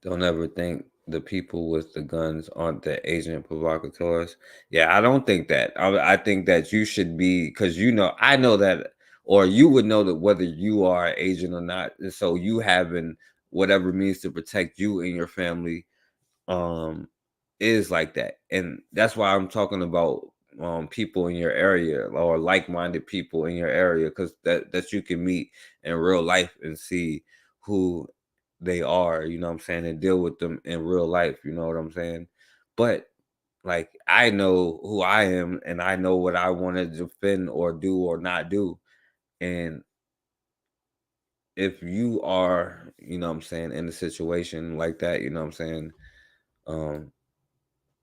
Don't ever think the people with the guns aren't the agent provocateurs. Yeah, I don't think that. I think that you should be, because you know, I know that, or you would know that whether you are an agent or not. And so you having whatever means to protect you and your family is like that. And that's why I'm talking about people in your area, or like-minded people in your area, because that you can meet in real life and see who they are, you know what I'm saying, and deal with them in real life, you know what I'm saying? But like, I know who I am, and I know what I want to defend or do or not do. And if you are, you know what I'm saying, in a situation like that, you know what I'm saying,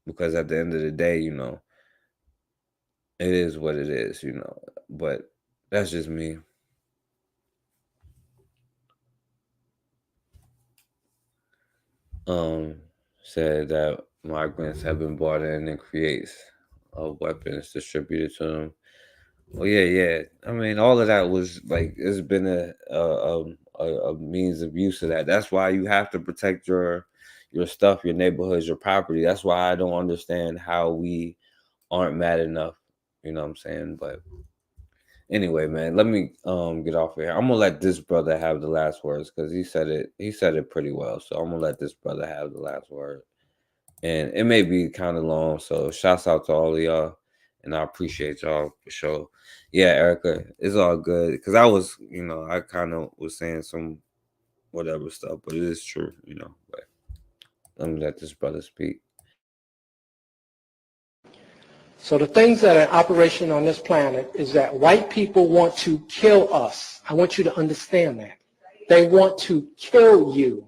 because at the end of the day, you know, it is what it is, you know. But that's just me. Said that migrants have been brought in and creates weapons distributed to them. Well, yeah. I mean, all of that was like, it's been a means of use of that. That's why you have to protect your stuff, your neighborhoods, your property. That's why I don't understand how we aren't mad enough. You know what I'm saying? But anyway, man, let me get off of here. I'm gonna let this brother have the last words, because he said it pretty well. So I'm gonna let this brother have the last word. And it may be kind of long, so shouts out to all of y'all, and I appreciate y'all for sure. Yeah, Erica, it's all good, because I was, you know, I kind of was saying some whatever stuff, but it is true, you know. But let me let this brother speak. So the things that are in operation on this planet is that white people want to kill us. I want you to understand that. They want to kill you.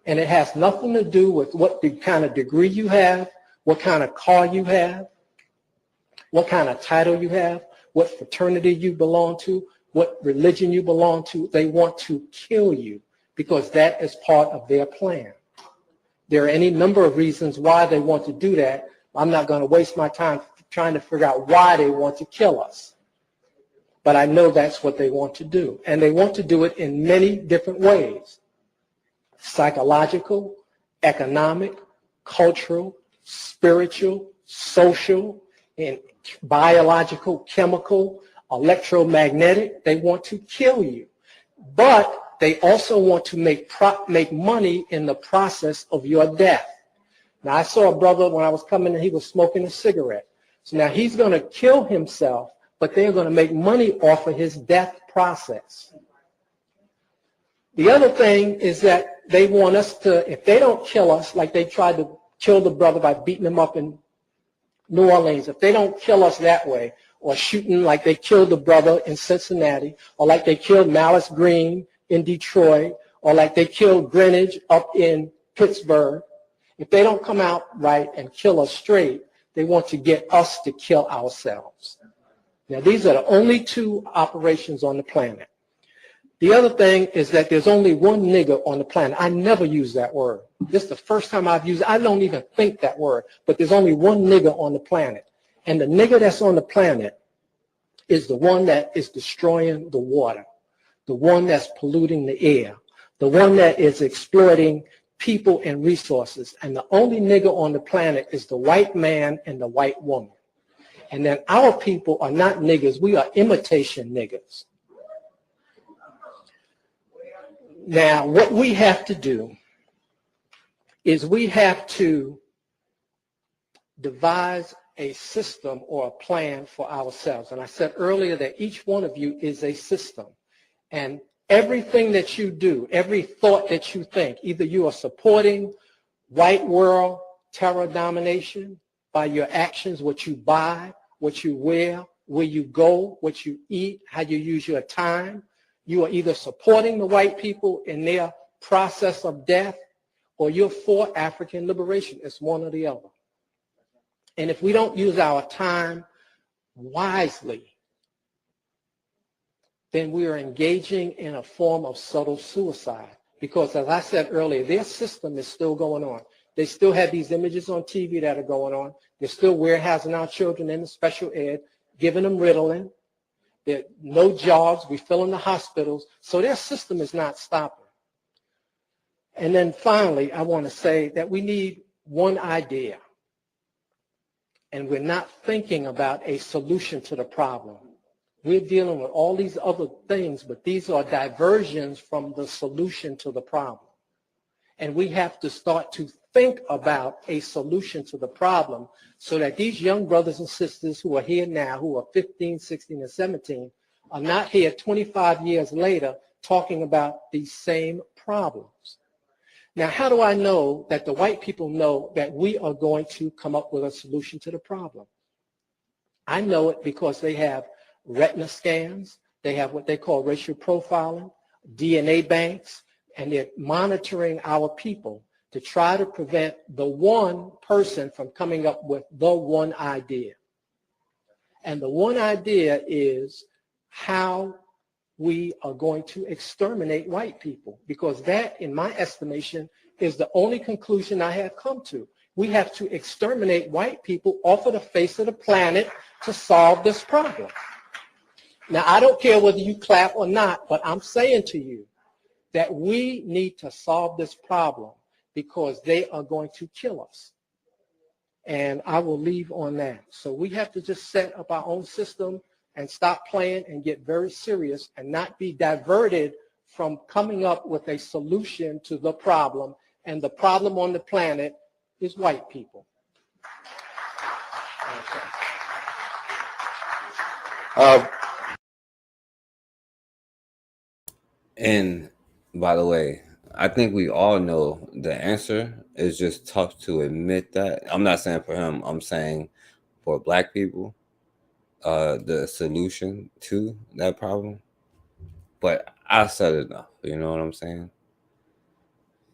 And it has nothing to do with what the kind of degree you have, what kind of car you have, what kind of title you have, what fraternity you belong to, what religion you belong to. They want to kill you because that is part of their plan. There are any number of reasons why they want to do that. I'm not going to waste my time trying to figure out why they want to kill us. But I know that's what they want to do. And they want to do it in many different ways. Psychological, economic, cultural, spiritual, social, and biological, chemical, electromagnetic. They want to kill you. But they also want to make money in the process of your death. Now, I saw a brother when I was coming in, he was smoking a cigarette. So now he's going to kill himself, but they're going to make money off of his death process. The other thing is that they want us to, if they don't kill us, like they tried to kill the brother by beating him up in New Orleans, if they don't kill us that way, or shooting like they killed the brother in Cincinnati, or like they killed Malice Green in Detroit, or like they killed Greenwich up in Pittsburgh, if they don't come out right and kill us straight, they want to get us to kill ourselves. Now, these are the only two operations on the planet. The other thing is that there's only one nigger on the planet. I never use that word. This is the first time I've used it. I don't even think that word, but there's only one nigger on the planet. And the nigger that's on the planet is the one that is destroying the water, the one that's polluting the air, the one that is exploiting people and resources. And the only nigger on the planet is the white man and the white woman. And then our people are not niggers. We are imitation niggers. Now, what we have to do is we have to devise a system or a plan for ourselves. And I said earlier that each one of you is a system. And everything that you do, every thought that you think, either you are supporting white world terror domination by your actions, what you buy, what you wear, where you go, what you eat, how you use your time. You are either supporting the white people in their process of death, or you're for African liberation. It's one or the other. And if we don't use our time wisely, then we are engaging in a form of subtle suicide. Because as I said earlier, their system is still going on. They still have these images on TV that are going on. They're still warehousing our children in the special ed, giving them Ritalin. There are no jobs. We fill in the hospitals. So their system is not stopping. And then finally, I want to say that we need one idea. And we're not thinking about a solution to the problem. We're dealing with all these other things, but these are diversions from the solution to the problem. And we have to start to think about a solution to the problem so that these young brothers and sisters who are here now, who are 15, 16, and 17, are not here 25 years later talking about these same problems. Now, how do I know that the white people know that we are going to come up with a solution to the problem? I know it because they have retina scans, they have what they call racial profiling, DNA banks, and they're monitoring our people to try to prevent the one person from coming up with the one idea. And the one idea is how we are going to exterminate white people, because that, in my estimation, is the only conclusion I have come to. We have to exterminate white people off of the face of the planet to solve this problem. Now, I don't care whether you clap or not, but I'm saying to you that we need to solve this problem because they are going to kill us. And I will leave on that. So we have to just set up our own system and stop playing and get very serious and not be diverted from coming up with a solution to the problem. And the problem on the planet is white people. And by the way, I think we all know the answer. Is just tough to admit that. I'm not saying for him, I'm saying for black people, the solution to that problem. But I said enough, you know what I'm saying?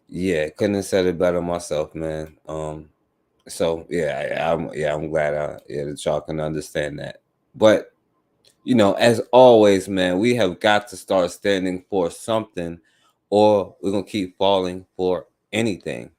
Yeah, couldn't have said it better myself, man. So I'm glad that y'all can understand that. But you know, as always, man, we have got to start standing for something, or we're gonna keep falling for anything.